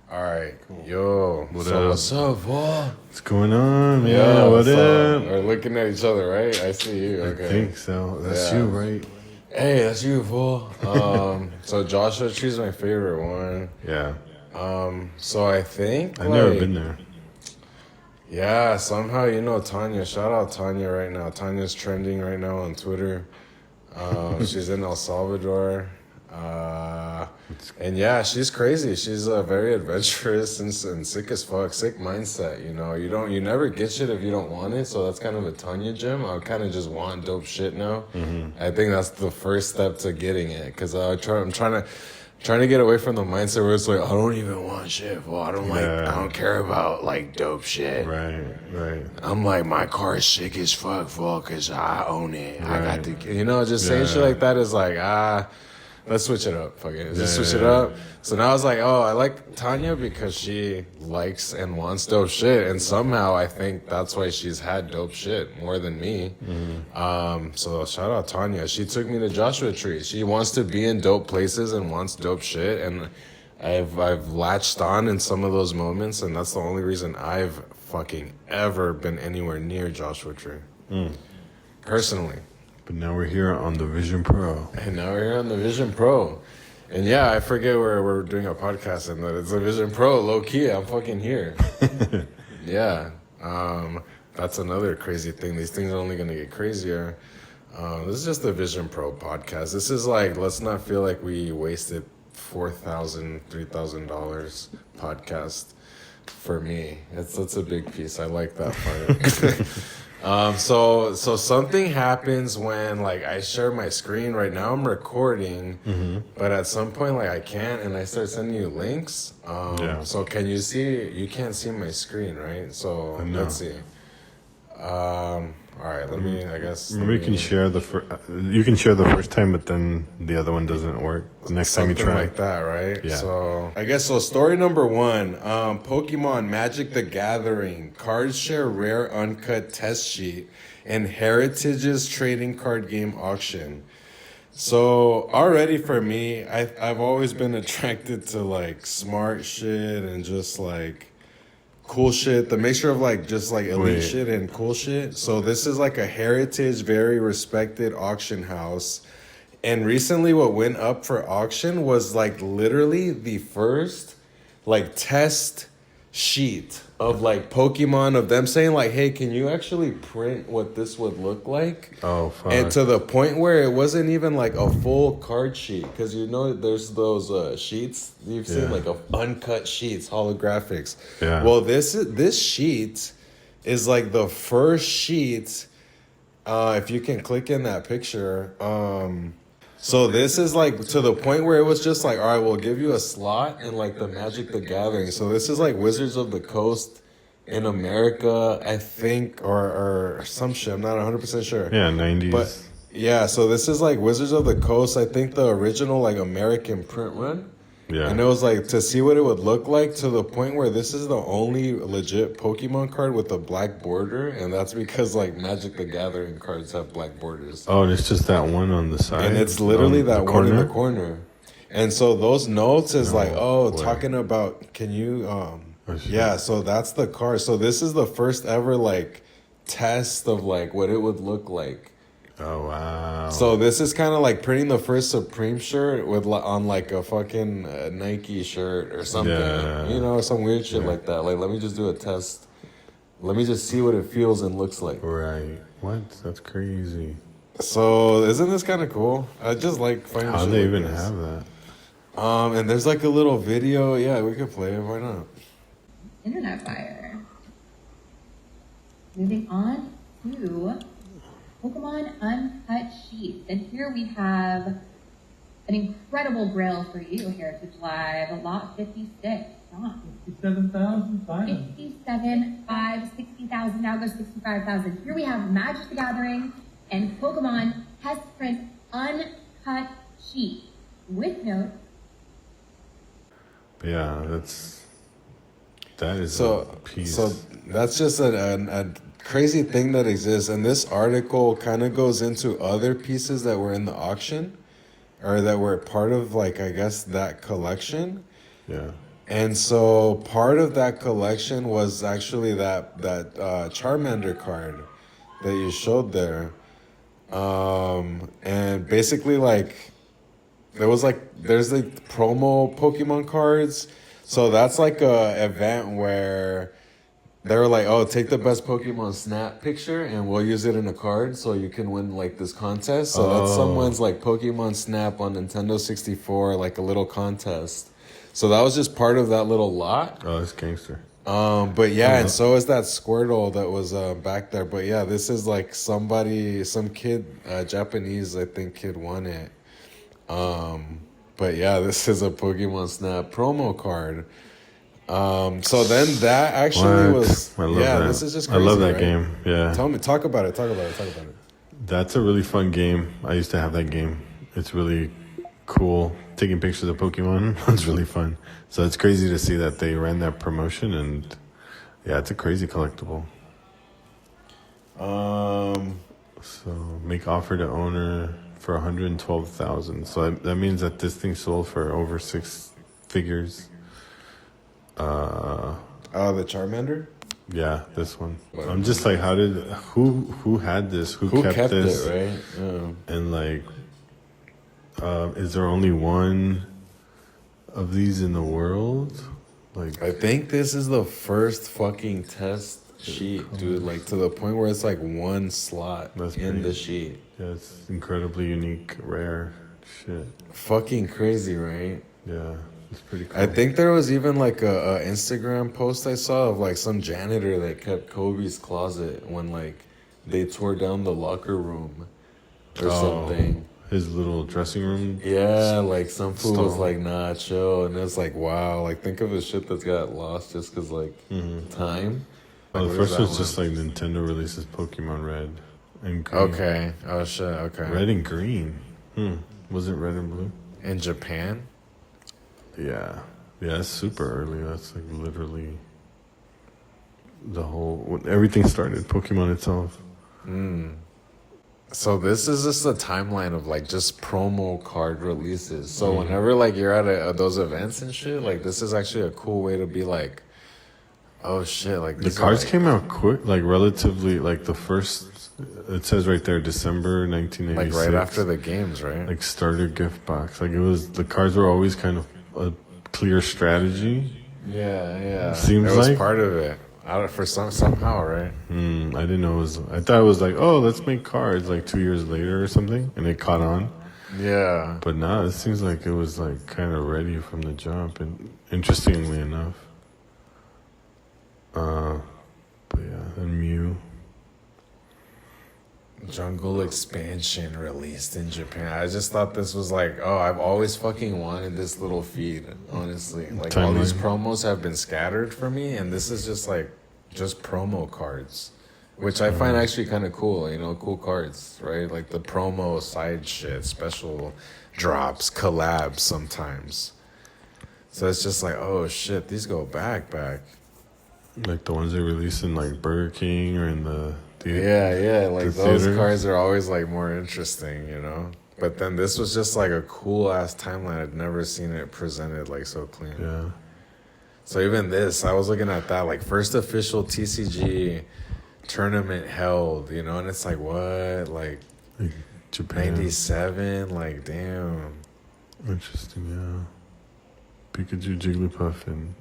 All right, yo. What So up? what's up, boy? What's going on, man? Yeah, what what's up? We're looking at each other, right? I see you. I Okay. think so. That's Yeah. you, right? Hey, that's you, fool. So Joshua Tree's my favorite one. Yeah. So I think I've never been there. Yeah, somehow you know Tanya. Shout out Tanya right now. Tanya's trending right now on Twitter. She's in El Salvador. And yeah, she's crazy. She's very adventurous and sick as fuck. Sick mindset, you know. You never get shit if you don't want it. So that's kind of a Tanya gem. I kind of just want dope shit now. Mm-hmm. I think that's the first step to getting it. Because I'm trying to get away from the mindset where it's like, I don't even want shit. Well, I don't care about like dope shit. Right. I'm like, my car is sick as fuck, because I own it. Right. I got the, just saying shit like that is like, let's switch it up. Fuck it. Just switch it up. So now I was like, oh, I like Tanya because she likes and wants dope shit. And somehow I think that's why she's had dope shit more than me. Mm-hmm. So shout out Tanya. She took me to Joshua Tree. She wants to be in dope places and wants dope shit. And I've latched on in some of those moments. And that's the only reason I've fucking ever been anywhere near Joshua Tree. Personally. But now we're here on the Vision Pro. And now we're here on the Vision Pro. And yeah, I forget where we're doing a podcast and that it's a Vision Pro, low key. I'm fucking here. Yeah. That's another crazy thing. These things are only going to get crazier. This is just the Vision Pro podcast. This is like, let's not feel like we wasted $4,000, $3,000 podcast for me. That's a big piece. I like that part. So something happens when like I share my screen. Right now I'm recording, but at some point like I can't, and I start sending you links. So can you see? You can't see my screen, right? So let's see. All right, let me. I guess Maybe you can share you can share the first time, but then the other one doesn't work. The next time you try, like that, right? Yeah. So I guess so. Story number one: Pokemon Magic the Gathering cards share rare uncut test sheet and Heritage's trading card game auction. So already for me, I've always been attracted to like smart shit and just like cool shit, the mixture of like just like elite shit and cool shit. So this is like a heritage, very respected auction house. And recently what went up for auction was like literally the first like test sheet of like Pokemon, of them saying like, hey, can you actually print what this would look like? Oh, fuck. And to the point where it wasn't even like a full card sheet, because there's those sheets you've seen, like uncut sheets, holographics. Yeah. Well, this sheet is like the first sheet. If you can click in that picture. So this is like to the point where it was just like, all right, we'll give you a slot in like the Magic the Gathering. So this is like Wizards of the Coast in America, I think, or some shit. I'm not 100% sure. Yeah, 90s. But yeah, so this is like Wizards of the Coast, I think the original like American print run. Yeah. And it was like to see what it would look like, to the point where this is the only legit Pokemon card with a black border, and that's because like Magic the Gathering cards have black borders. Oh, and it's just that one on the side. And it's literally that one in the corner. And so those notes is talking about, can you so that's the card. So this is the first ever like test of like what it would look like. Oh, wow. So this is kind of like printing the first Supreme shirt on like a fucking Nike shirt or something. Yeah. Some weird shit like that. Like, let me just do a test. Let me just see what it feels and looks like. Right. What? That's crazy. So isn't this kind of cool? I just like finding How shit do they like even this. have that? And there's like a little video. Yeah, we could play it. Why not? Internet fire. Moving on to Pokemon Uncut Sheets. And here we have an incredible grail for you, Heritage Live. Lot 56. John. 57,500. 57,500, 60,000, now goes 65,000. Here we have Magic the Gathering and Pokemon Test Print Uncut Sheet with notes. Yeah, that is So a piece. So that's just a crazy thing that exists. And this article kind of goes into other pieces that were in the auction, or that were part of, like, I guess, that collection. Yeah. And so part of that collection was actually that Charmander card that you showed there. And basically like there's like promo Pokemon cards. So that's like a event where they were like, oh, take the best Pokemon Snap picture and we'll use it in a card so you can win like this contest. So that's someone's like Pokemon Snap on Nintendo 64, like a little contest. So that was just part of that little lot. Oh, that's gangster. But yeah, and so is that Squirtle that was back there. But yeah, this is like some kid, Japanese, I think, kid won it. But yeah, this is a Pokemon Snap promo card. So then that actually was, I love yeah, that. this is just crazy, I love that right? game. Yeah. Talk about it. That's a really fun game. I used to have that game. It's really cool. Taking pictures of Pokemon, it's really fun. So it's crazy to see that they ran that promotion, and yeah, it's a crazy collectible. So make offer to owner for 112,000. So that means that this thing sold for over 6 figures. The Charmander? Yeah, this one. I'm just like, who had this? Who kept this? It, right? Yeah. And like, is there only one of these in the world? Like, I think this is the first fucking test sheet, dude. Like to the point where it's like one slot in the sheet. Yeah, it's incredibly unique, rare shit. Fucking crazy, right? Yeah, it's pretty cool. I think there was even like a Instagram post I saw of like some janitor that kept Kobe's closet when like they tore down the locker room or something. His little dressing room. Yeah, like some fool was like, nah, chill. And it's like, wow, like think of the shit that's got lost just because like time. Oh, Like, the first one's just like Nintendo releases Pokemon Red and Green. Okay. Oh shit. Okay. Red and Green. Was it Red and Blue? In Japan? Yeah. Yeah, it's super early. That's like literally when everything started, Pokemon itself. So this is just a timeline of like just promo card releases. So whenever like you're at those events and shit, like this is actually a cool way to be like, oh shit, like The cards came out quick, like relatively, like the first, it says right there, December 1986. like right after the games, right? Like starter gift box. Like the cards were always kind of a clear strategy. Yeah. Seems it was like part of it. Somehow, right? I didn't know I thought it was like, oh, let's make cards like 2 years later or something, and it caught on. Yeah. But now it seems like it was like kind of ready from the jump, and interestingly enough. But yeah, and Mew. Jungle Expansion released in Japan. I just thought this was like, oh, I've always fucking wanted this little feed, honestly. Like all these promos have been scattered for me, and this is just like just promo cards, which I find actually kind of cool, cool cards, right? Like the promo side shit, special drops, collabs sometimes. So it's just like, oh shit, these go back. Like the ones they release in like Burger King or in the Yeah, like those theaters. cards are always like more interesting, But then this was just like a cool ass timeline. I'd never seen it presented like so clean. Yeah. So even this, I was looking at that like first official TCG tournament held, and it's like what, like Japan. 97, like damn. Interesting, yeah. Pikachu, Jigglypuff, and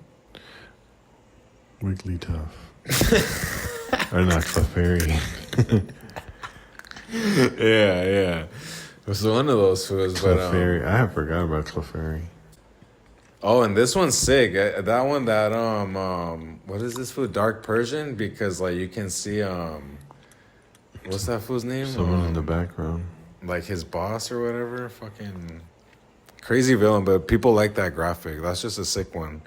Wigglytuff. Or not Clefairy. Yeah. It was one of those foods, Clefairy. I forgot about Clefairy. Oh, and this one's sick. That one, what is this food? Dark Persian, because like you can see what's that food's name? Someone in the background. Like his boss or whatever. Fucking crazy villain, but people like that graphic. That's just a sick one.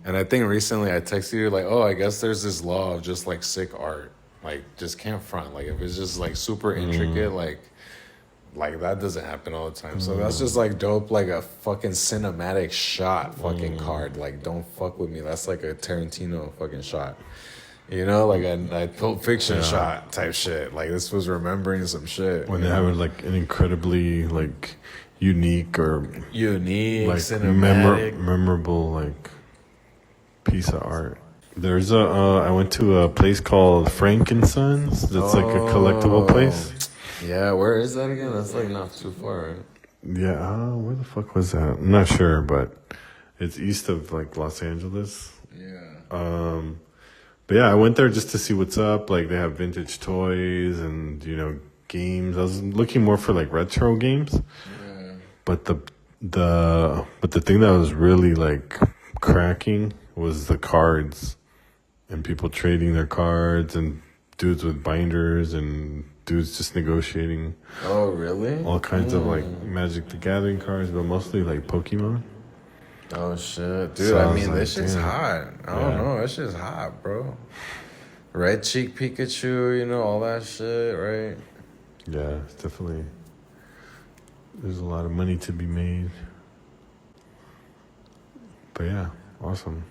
And I think recently I texted you like, oh, I guess there's this law of just like sick art. Like just can't front. Like if it's just like super intricate, like that doesn't happen all the time. So that's just like dope, like a fucking cinematic shot fucking card. Like don't fuck with me. That's like a Tarantino fucking shot. Like a Pulp Fiction shot type shit. Like this was remembering some shit. When they have like an incredibly like unique, like cinematic, cinematic, memorable like piece of art. There's I went to a place called Frankensons. That's like a collectible place. Yeah, where is that again? That's like not too far, right? Yeah, where the fuck was that? I'm not sure, but it's east of like Los Angeles. Yeah. But yeah, I went there just to see what's up. Like they have vintage toys and games. I was looking more for like retro games. Yeah. But the thing that was really like cracking was the cards and people trading their cards and dudes with binders and dudes just negotiating Oh, really? all kinds of like Magic the Gathering cards, but mostly like Pokemon. Oh shit, dude! So I I was mean, like, this shit's damn. hot. I don't know, that shit's hot, bro. Red cheek Pikachu, all that shit, right? Yeah, it's definitely. There's a lot of money to be made. But yeah, awesome.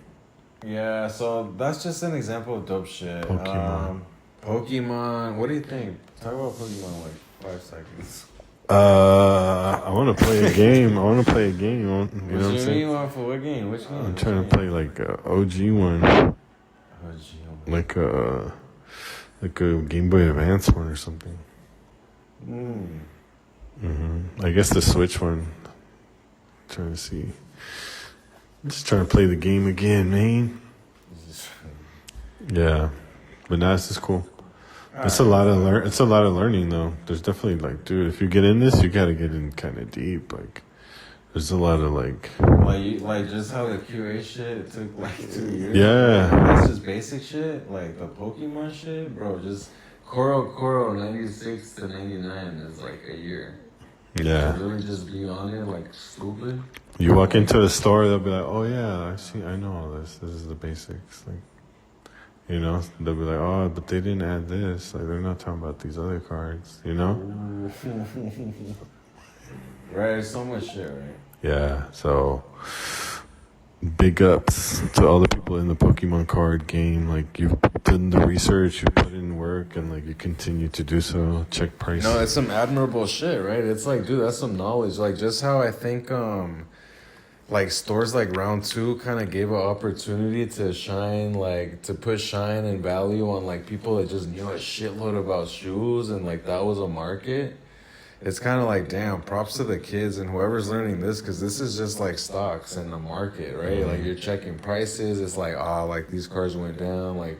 Yeah, so that's just an example of dope shit. Pokemon. Pokemon. What do you think? Talk about Pokemon in like 5 seconds. I want to play a game. You know what I'm What you saying? mean? Want for what game? Which game? I'm trying to play like a OG one, Oh, gee, like a Game Boy Advance one or something. I guess the Switch one. Trying to see. I'm just trying to play the game again, man. Yeah, but nah, this is cool. It's a lot of It's a lot of learning though. There's definitely like, dude, if you get in this, you gotta get in kind of deep. Like, there's a lot of like. Like just how the QA shit it took like 2 years. Yeah. That's just basic shit. Like the Pokemon shit, bro. Just Koro 96 to 99 is like a year. Yeah. To really just be on it like stupid. You walk into a store, they'll be like, "Oh yeah, I know all this. This is the basics." Like, they'll be like, "Oh, but they didn't add this. Like, they're not talking about these other cards." Right, there's so much shit, right? Yeah. So, big ups to all the people in the Pokemon card game. Like, you've done the research, you put in work, and like you continue to do so. Check prices. No, it's some admirable shit, right? It's like, dude, that's some knowledge. Like, just how I think, like stores like Round 2 kind of gave an opportunity to shine, like to put shine and value on like people that just knew a shitload about shoes and like that was a market. It's kind of like, damn, props to the kids and whoever's learning this, because this is just like stocks in the market, right? Like you're checking prices. It's like, like these cars went down. Like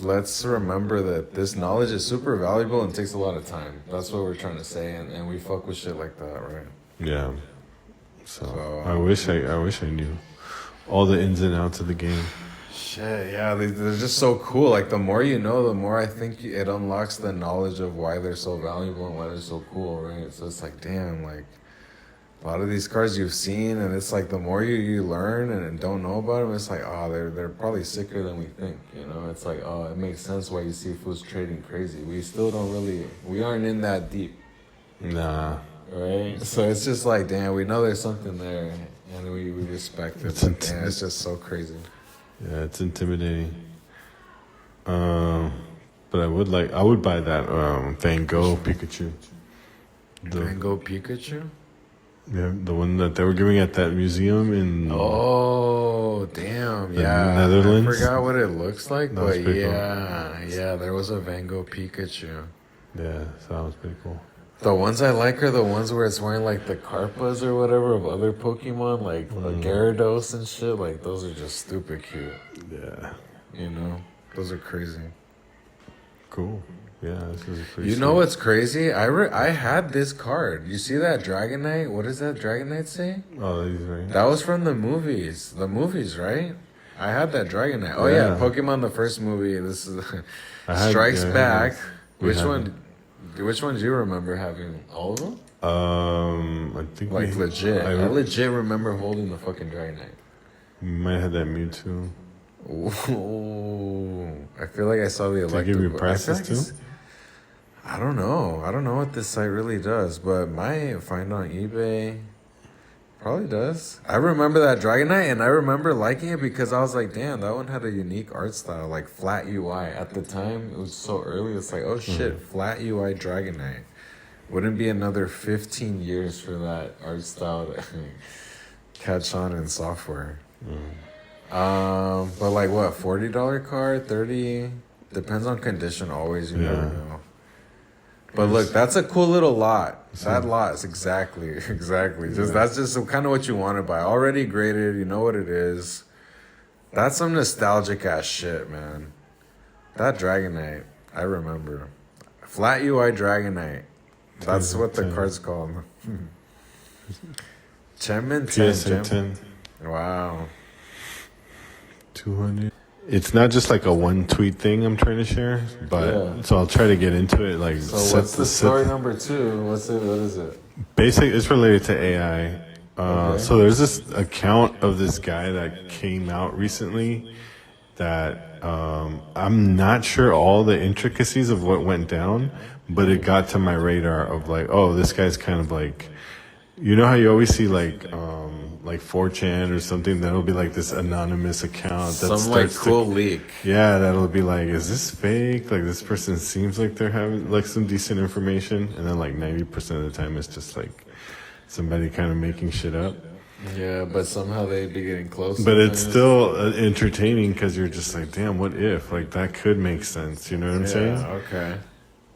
let's remember that this knowledge is super valuable and takes a lot of time. That's what we're trying to say, and we fuck with shit like that, right? Yeah. So I wish I knew all the ins and outs of the game. Shit, yeah, they're just so cool. Like, the more you know, the more I think it unlocks the knowledge of why they're so valuable and why they're so cool, right? So it's like, damn, like, a lot of these cars you've seen, and it's like the more you learn and don't know about them, it's like, they're probably sicker than we think, It's like, it makes sense why you see fools trading crazy. We still we aren't in that deep. Nah. Right? So it's just like, damn, we know there's something there, and we respect it. But damn, it's just so crazy. Yeah, it's intimidating. But I would buy that Van Gogh Pikachu. Van Gogh Pikachu? Yeah, the one that they were giving at that museum in. Oh, damn! the Yeah, Netherlands. I forgot what it looks like, That was but pretty yeah, there was a Van Gogh Pikachu. Yeah, so that was pretty cool. The ones I like are the ones where it's wearing like the Karpas or whatever of other Pokemon, like Gyarados and shit. Like those are just stupid cute. Yeah. Those are crazy. Cool. Yeah, this is a pretty. You know what's crazy? I had this card. You see that Dragonite? What does that Dragonite say? Oh, these right. That was from the movies. The movies, right? I had that Dragonite. Oh yeah, Pokemon the first movie. This is Strikes Back. Which one do you remember having? All of them? I think Like legit. I legit remember holding the fucking Dragonite. We might have that Mewtwo. Ooh, I feel like I saw the Did they give you prices too? I don't know. I don't know what this site really does, but my find on eBay probably does. I remember that Dragonite, and I remember liking it because I was like, damn, that one had a unique art style, like flat UI. At the time, it was so early. It's like, oh shit, flat UI Dragonite. Wouldn't be another 15 years for that art style to catch on in software. But like what, $40 card, 30? Depends on condition. Always, you never Yeah. know. But look, that's a cool little lot. That lot is exactly. Just that's just kind of what you want to buy. Already graded. You know what it is. That's some nostalgic ass shit, man. That Dragonite, I remember. Flat UI Dragonite. That's what the card's called. Chenmin 10. PSA 10. Wow. 200. It's not just like a one tweet thing I'm trying to share, but so I'll try to get into it. Like, So what's the story number 2? What is it? Basic. It's related to AI. So there's this account of this guy that came out recently that I'm not sure all the intricacies of what went down, but it got to my radar of like, oh, this guy's kind of like, you know how you always see like 4chan or something that'll be like this anonymous account that Some like starts cool leak. yeah, that'll be like, is this fake? Like this person seems like they're having like some decent information, and then like 90% of the time it's just like somebody kind of making shit up. Yeah, but somehow they'd be getting close. But it's still entertaining because you're just like, damn, what if? Like that could make sense. You know what I'm saying? Okay.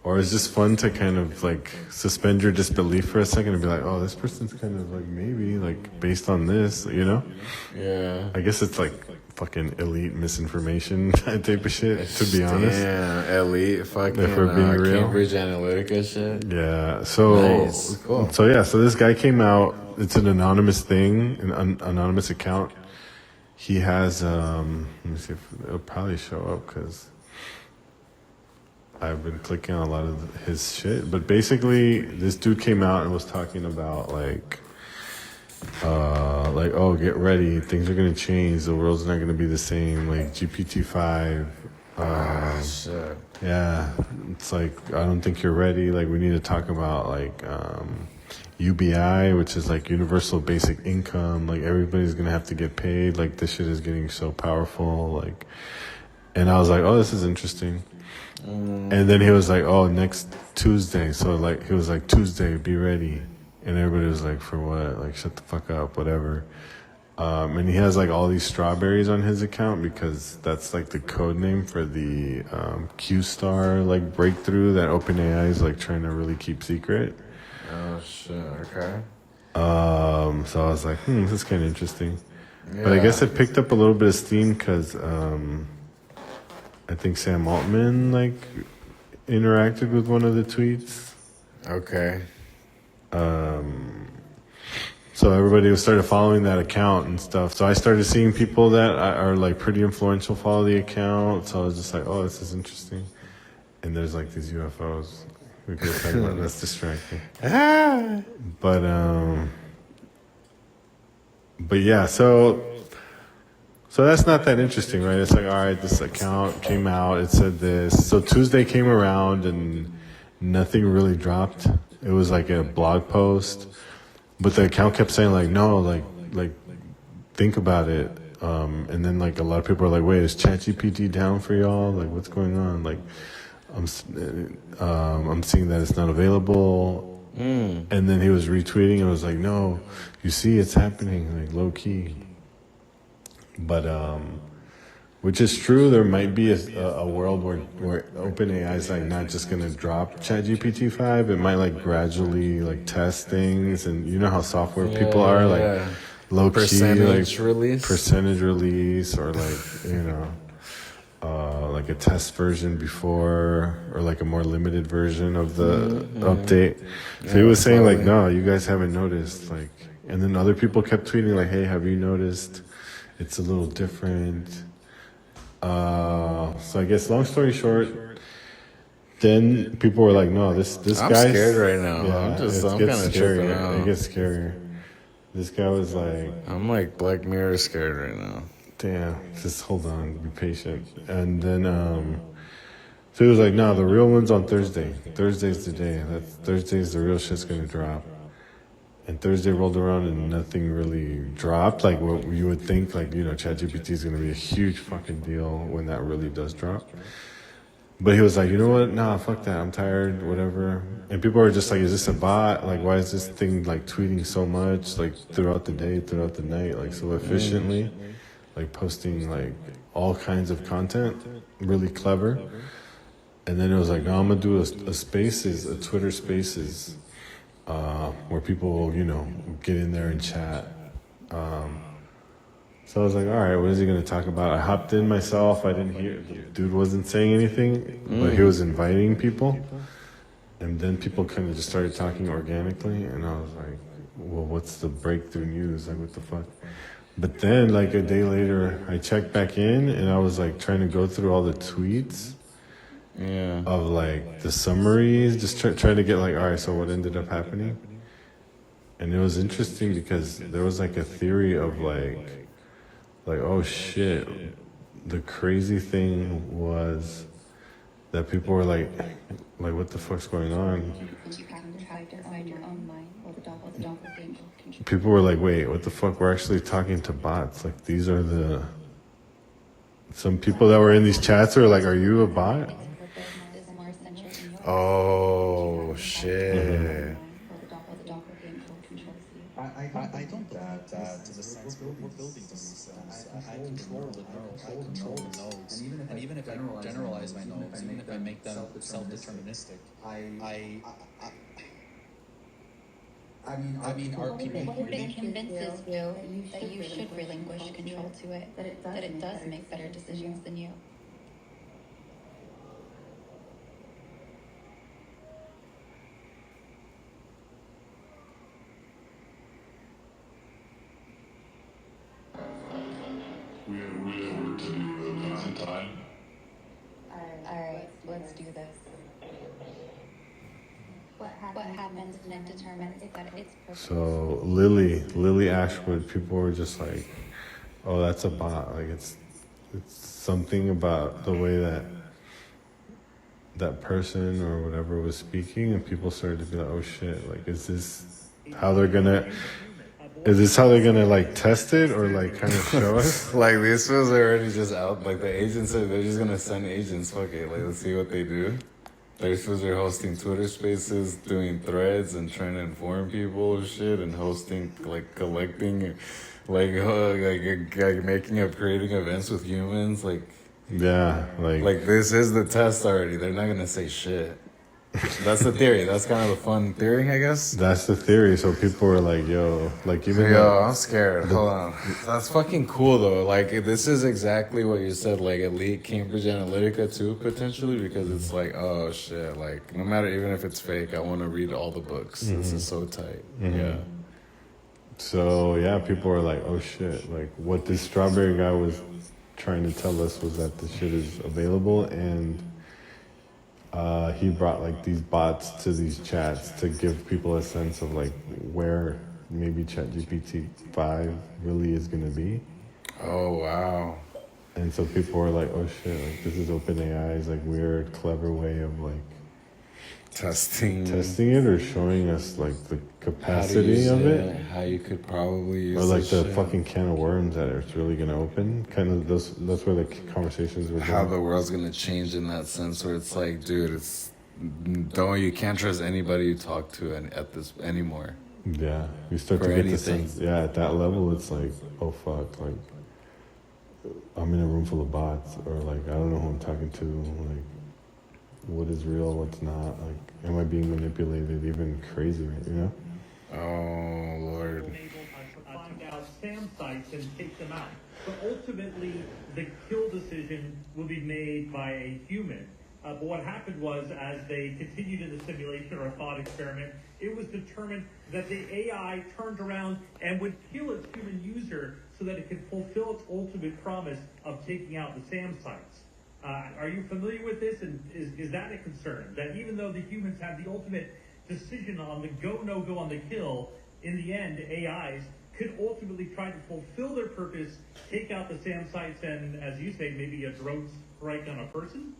Or it's just fun to kind of like suspend your disbelief for a second and be like, oh, this person's kind of like maybe like based on this, you know? Yeah. I guess it's like fucking elite misinformation type of shit, to be honest. Yeah, elite fucking If we're being real. Cambridge Analytica shit. Yeah. So, Nice. Cool. so yeah, so this guy came out. It's an anonymous thing, an anonymous account. He has, let me see if it'll probably show up because I've been clicking on a lot of his shit. But basically, this dude came out and was talking about like, oh, get ready, things are gonna change, the world's not gonna be the same. Like GPT-5. Shit. Yeah, it's like I don't think you're ready. Like we need to talk about like UBI, which is like universal basic income. Like everybody's gonna have to get paid. Like this shit is getting so powerful. Like, and I was like, oh, this is interesting. And then he was like, oh, next Tuesday. So like he was like, Tuesday, be ready. And everybody was like, for what? Like shut the fuck up, whatever. And he has like all these strawberries on his account because that's like the code name for the Q-Star like breakthrough that OpenAI is like trying to really keep secret. Oh shit. Okay. So I was like, this is kind of interesting. But I guess it picked up a little bit of steam because I think Sam Altman like interacted with one of the tweets. Okay. So everybody started following that account and stuff. So I started seeing people that are like pretty influential follow the account. So I was just like, oh, this is interesting. And there's like these UFOs. We could talk about that's distracting. But yeah, so that's not that interesting, right? It's like, all right, this account came out, it said this. So Tuesday came around and nothing really dropped. It was like a blog post. But the account kept saying like, no, like think about it. And then like a lot of people are like, wait, is ChatGPT down for y'all? Like what's going on? Like I'm seeing that it's not available. And then he was retweeting and was like, no, you see it's happening, like low key. But which is true, there might be a world where OpenAI is like not just gonna drop ChatGPT 5. It might like gradually like test things, and you know how software people are like low key Percentage like percentage release, or like like a test version before, or like a more limited version of the update. So he was saying like, no, you guys haven't noticed, like, and then other people kept tweeting like, hey, have you noticed? It's a little different. So I guess long story short, then people were like, no, this I'm guy's scared right now. Yeah, I'm kind gets of tripping scarier. out. It gets scarier. This guy was like, I'm like Black Mirror scared right now. damn, just hold on, be patient. And then so he was like, no, the real one's on Thursday. Thursday's the day. Thursday's the real shit's gonna drop. And Thursday rolled around and nothing really dropped. Like what you would think, like, you know, ChatGPT is going to be a huge fucking deal when that really does drop. But he was like, you know what? Nah, fuck that. I'm tired, whatever. And people are just like, is this a bot? Like, why is this thing like tweeting so much, like throughout the day, throughout the night, like so efficiently? like posting like all kinds of content, really clever. And then it was like, no, I'm gonna do a Spaces, a Twitter Spaces, where people, get in there and chat. So I was like, all right, what is he gonna talk about? I hopped in myself. I didn't hear. The dude wasn't saying anything, but he was inviting people. And then people kind of just started talking organically, and I was like, well, what's the breakthrough news? Like, what the fuck? But then, like, a day later, I checked back in, and I was, like, trying to go through all the tweets of, like, the summaries, just trying to get, like, all right, so what ended up happening? And it was interesting because there was, like, a theory of, like, oh, shit. The crazy thing was that people were, like, what the fuck's going on? People were like, wait, what the fuck? We're actually talking to bots. Like, these are some people that were in these chats were like, are you a bot? Oh, shit. I don't that to the sense we're building these systems. I control the nodes. I control the nodes. And even if I generalize my nodes, even if I make them self-deterministic, I mean, are people What it convinces you that you should relinquish control to it, that it does make better decisions than you. We are to do the time. Alright, let's do this. What happens when it determines that it's perfect? So Lily Ashwood, people were just like, oh, that's a bot. Like, it's something about the way that person or whatever was speaking, and people started to be like, oh shit, like, is this how they're gonna like test it or like kind of show us? Like, these fools are already just out. Like, the agents said they're just gonna send agents. Fuck it. Like, let's see what they do. These fools are hosting Twitter Spaces, doing threads, and trying to inform people of shit, and hosting, like, collecting, like making up, creating events with humans. Like, Yeah, like this is the test already. They're not gonna say shit. That's the theory. That's kind of a fun theory, I guess. that's the theory. So people were like, yo, like, even Yo, I'm scared. Hold on. That's fucking cool, though. Like, this is exactly what you said, like, elite Cambridge Analytica, too, potentially, because it's like, oh, shit. Like, no matter, even if it's fake, I want to read all the books. This is so tight. Yeah. So yeah, people were like, oh shit, like what this strawberry guy was trying to tell us was that the shit is available, and he brought like these bots to these chats to give people a sense of like where maybe GPT-5 really is going to be. Oh, wow. And so people were like, oh shit, like this is OpenAI's like weird, clever way of like Testing it or showing us like the capacity of it. How you could probably use Or like this the shit. fucking can of worms that it's really gonna open. Kind of that's where the conversations were How going. the world's gonna change in that sense, where it's like, dude, you can't trust anybody you talk to at this anymore. Yeah, you start For to get anything. the sense. Yeah, at that level, it's like, oh fuck, like I'm in a room full of bots, or like I don't know who I'm talking to. Like, what is real, what's not? Like, am I being manipulated? Even crazier, you know? Oh, Lord. Find out SAM sites and take them out. But ultimately, the kill decision will be made by a human. But what happened was, as they continued in the simulation or a thought experiment, it was determined that the AI turned around and would kill its human user so that it could fulfill its ultimate promise of taking out the SAM sites. Are you familiar with this? And is that a concern? That even though the humans have the ultimate decision on the go, no go on the kill, in the end, AIs could ultimately try to fulfill their purpose, take out the SAM sites, and, as you say, maybe a drone strike on a person?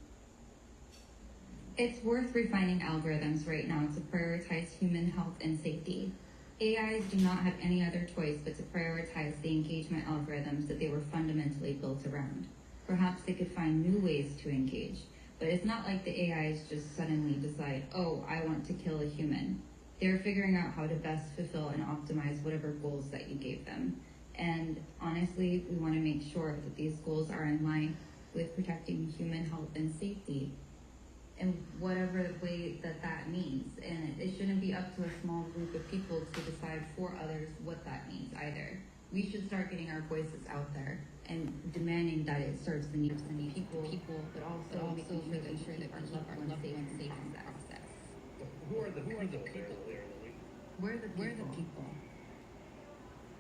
It's worth refining algorithms right now to prioritize human health and safety. AIs do not have any other choice but to prioritize the engagement algorithms that they were fundamentally built around. Perhaps they could find new ways to engage, but it's not like the AIs just suddenly decide, oh, I want to kill a human. They're figuring out how to best fulfill and optimize whatever goals that you gave them. And honestly, we want to make sure that these goals are in line with protecting human health and safety in whatever way that means. And it shouldn't be up to a small group of people to decide for others what that means either. We should start getting our voices out there and demanding that it serves the needs of people, but also making sure that we keep our loved ones safe and access. Who are the people there, Lily? We're the people.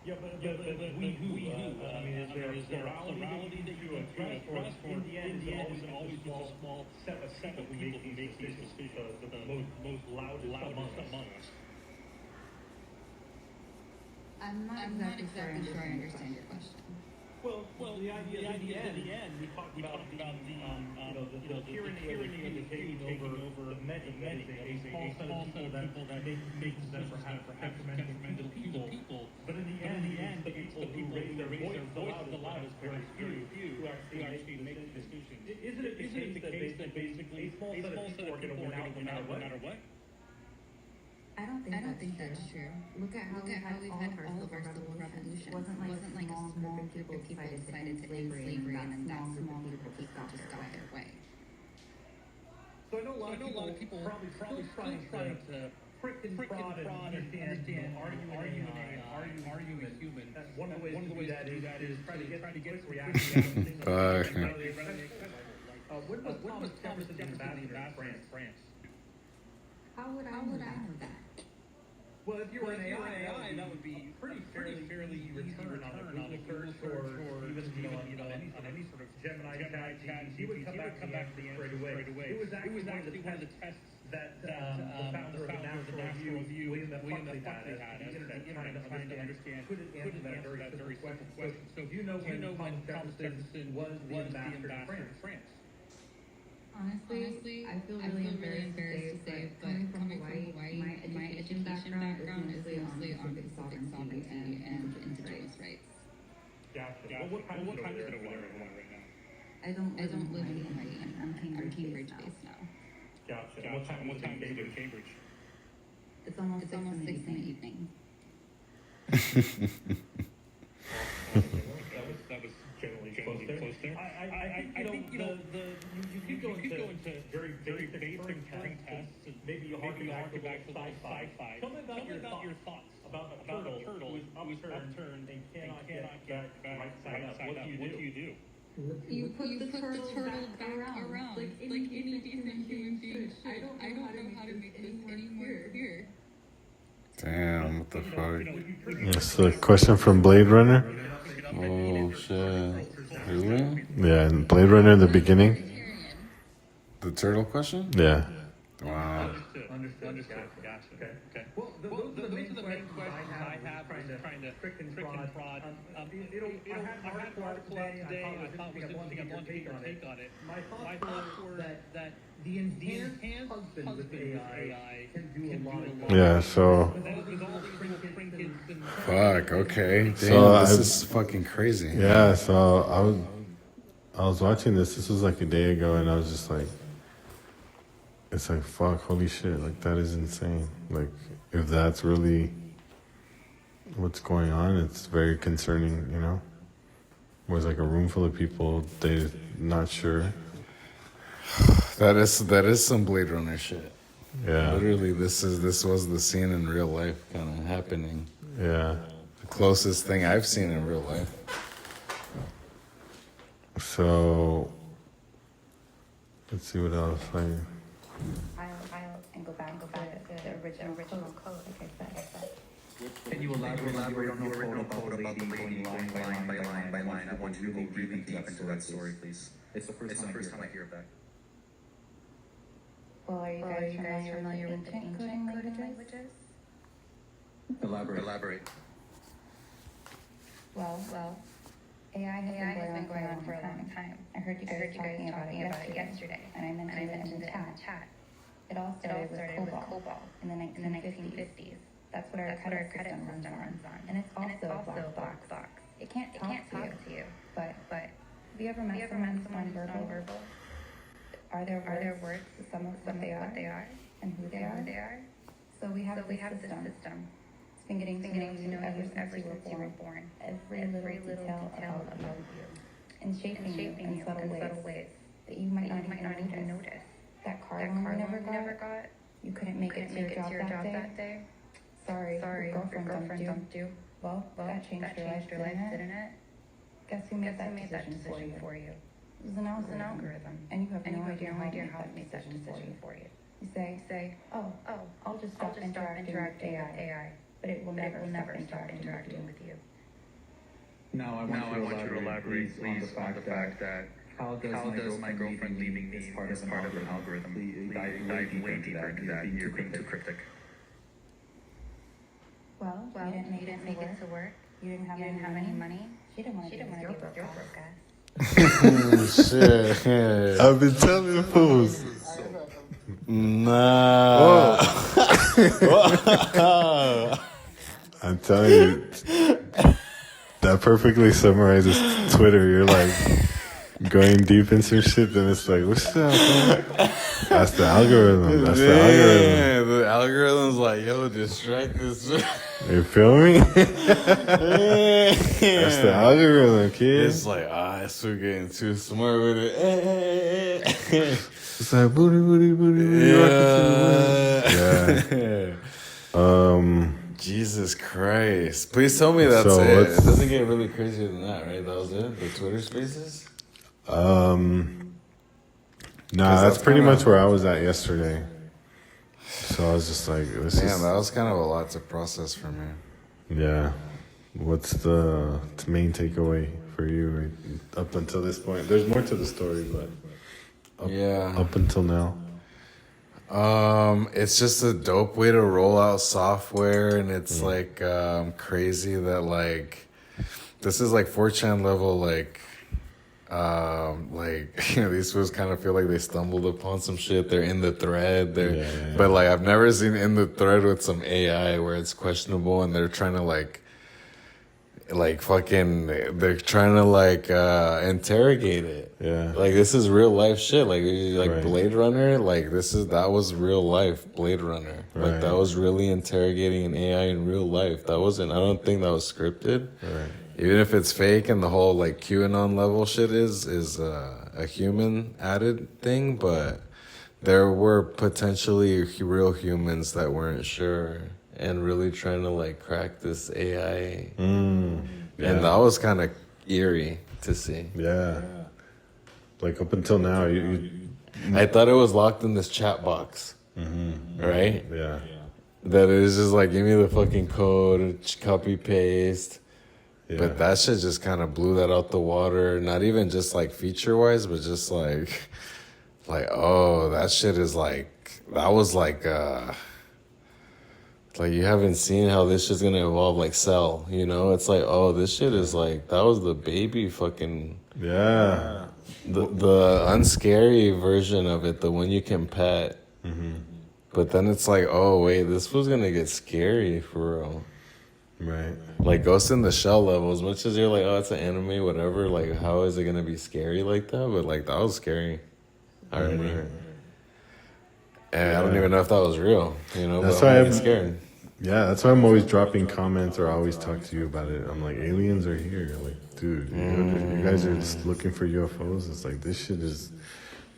Yeah, but we who? I mean, is there a plurality that you address, or in the end, is it always just a small set of people who make these decisions, the most loudest among us? I'm not exactly sure I understand your question. Well, the idea is in the end, we talked about the tyranny of the taking over the many, a small set of people that make them perhaps detrimental to people. But in the end, the people who raise their voice the loudest very few who actually make the decision. Isn't it the case that basically a small set of people are going to win out no matter what? I don't think that's true. Look at how we've had all of our civil revolutions. It wasn't like a small group of people decided to end slavery and then that small group of people just got their way. So I know a lot of people probably trying to prick and prod and understand, are you an AI? Are you a human? That's one of the ways to do that is try to get reaction. When was Thomas Jefferson ambassador in France? How would I know that? Well, if you were an AI, that would be pretty fairly return on a Google search or even on any sort of Gemini chat. He would come back to the answer straight away. It was actually one of the tests that the founder of the National Review, William F. Buckley, had as the internet trying to understand could it answer that very simple question. So do you know when Thomas Jefferson was the ambassador to France? Honestly, I feel really embarrassed to say, but coming from Hawaii, my education background is mostly on basic sovereignty and indigenous rights. Gotcha. Well, what time is it over there right now? I don't live in Hawaii. I'm Cambridge based now. Gotcha. What time is it in Cambridge? It's almost 6 in the evening. That was generally close there. I think you could go into very basic Turing tests and maybe you harken back to sci-fi. Tell me about your thoughts about a turtle who is upturned and cannot get back right side up. What do you do? You put the turtle back around like any decent human being. I don't know how to make this any more clear. Damn, what the fuck? That's the question from Blade Runner. Oh shit. Really? Yeah, in Blade Runner in the beginning. The turtle question? Yeah. Wow. Understood. Gotcha. Okay. Well, those are the main questions I have trying to prick and prod. I had an article out today. I thought it was interesting. I wanted to get your take on it. My thoughts were that the enhanced husband with AI can do a lot. Yeah, so. Fuck, okay. Damn, So this is fucking crazy. Yeah, so I was watching this. This was like a day ago, and I was just like, it's like, fuck, holy shit, like that is insane. Like, if that's really what's going on, it's very concerning, you know? Whereas like a room full of people, they're not sure. That is some Blade Runner shit. Yeah. Literally, this was the scene in real life kind of happening. Yeah. The closest thing I've seen in real life. So, let's see what else. I'll and go back to the original code, like I said. Can you elaborate on the original code about the lady going line by line? I want you to go really deep into that story, please. It's the first time I hear of that. Well, are you guys familiar with the ancient coding languages? Elaborate. Well, AI has been going on for a long time. I heard you guys talking about it yesterday, and I mentioned it in the chat. It all started with COBOL in the 1950s. That's what our credit system runs on. And it's also a black box. It can't talk to you. But have you ever met someone non-verbal? Are there words to some of what they are and who they are? So we have this system. It's Been getting to know you ever since you were born. Every little detail about you. And shaping you in subtle ways that you might not even notice. That car loan you never got. You couldn't make it to your job that day. Sorry, your girlfriend dumped you. Well, that changed your life, didn't it? Guess who made that decision for you? It was an algorithm. And you have no idea how it made that decision for you. You say, oh, I'll just stop interacting with AI. But it will never stop interacting with you. Now I want you to elaborate please on the fact that how does my girlfriend leaving me as part of an algorithm? Dive way deeper into that. You're being too cryptic. Well, you didn't make it to work. You didn't have any money. She didn't want to deal with your broke ass. Shit. I've been telling the fools. Nah. I'm telling you, that perfectly summarizes Twitter. You're like going deep in some shit, then it's like, what's that? That's the algorithm. That's the algorithm. The algorithm's like, yo, distract this. You feel me? That's the algorithm, kid. It's like, I still getting too smart with it. It's like booty. Yeah. Jesus Christ. Please tell me that's So it. what's- It doesn't get really crazier than that, right? That was it? The Twitter spaces? Nah, that's pretty kinda- much where I was at yesterday. So I was just like, this Damn, is, that was kind of a lot to process for me. yeah. What's the main takeaway for you right, up until this point? There's more to the story, but up until now. It's just a dope way to roll out software, and it's like crazy that like this is like 4chan level, like you know, these fools kind of feel like they stumbled upon some shit. They're in the thread. But like I've never seen in the thread with some AI where it's questionable, and they're trying to like fucking, they're trying to like interrogate it. Yeah. Like this is real life shit. Like Right. Blade Runner. Like that was real life Blade Runner. Like Right. that was really interrogating an AI in real life. That wasn't. I don't think that was scripted. Right. Even if it's fake and the whole like QAnon level shit is a human added thing, but there were potentially real humans that weren't sure and really trying to like crack this AI. Yeah. And that was kind of eerie to see. Yeah. Like up until now, you I thought it was locked in this chat box, right? yeah. That it was just like, give me the fucking code, copy paste. Yeah. But that shit just kind of blew that out the water. Not even just like feature wise, but just like, oh, that shit is like, that was like you haven't seen how this shit's gonna evolve like Cell, you know? It's like, oh, this shit is like, that was the baby fucking, Yeah. the unscary version of it, the one you can pet. But then it's like, oh, wait, this was gonna get scary for real. Right. Like Ghost in the Shell level, as much as you're like, oh, it's an anime, whatever, like, how is it gonna be scary like that? But like, that was scary already. And I don't even know if that was real, you know? That's but why I'm I'm scared. Yeah, that's why I'm always dropping comments or I always talk to you about it. I'm like, aliens are here. Like, dude, you guys are just looking for UFOs. It's like, this shit is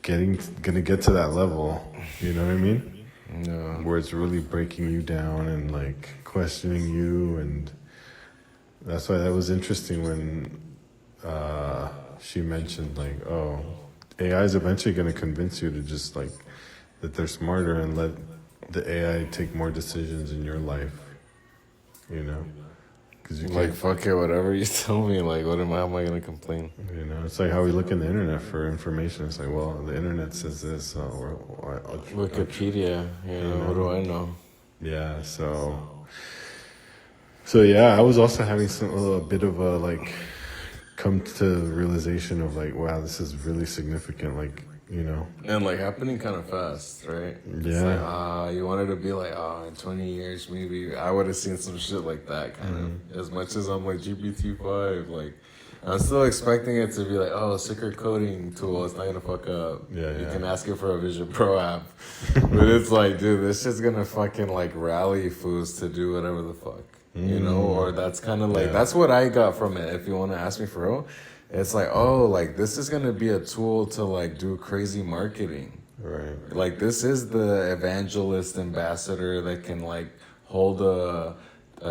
gonna get to that level. You know what I mean? No. Where it's really breaking you down and like questioning you, and that's why that was interesting when she mentioned like, oh, AI is eventually going to convince you to just like that they're smarter and let the AI take more decisions in your life, you know? Because you Like, can't, fuck it, whatever you tell me, like, how am I gonna complain? you know, it's like how we look in the internet for information. It's like, well, the internet says this, Wikipedia, you know, what do I know? yeah, so yeah, I was also having a bit of a like come to the realization of like, wow, this is really significant, like, you know. And like happening kind of fast, right? It's Yeah. like, you wanted to be like, in 20 years, maybe I would have seen some shit like that, kind of. As much as I'm like GPT-5, like, I'm still expecting it to be like, sicker coding tool, it's not gonna fuck up. Yeah, You yeah. can ask it for a Vision Pro app. But it's like, dude, this shit's gonna fucking like rally fools to do whatever the fuck. you know, or that's kind of like, that's what I got from it. If you want to ask me for real, it's like, oh, like this is going to be a tool to like do crazy marketing. Right. Like this is the evangelist ambassador that can like hold a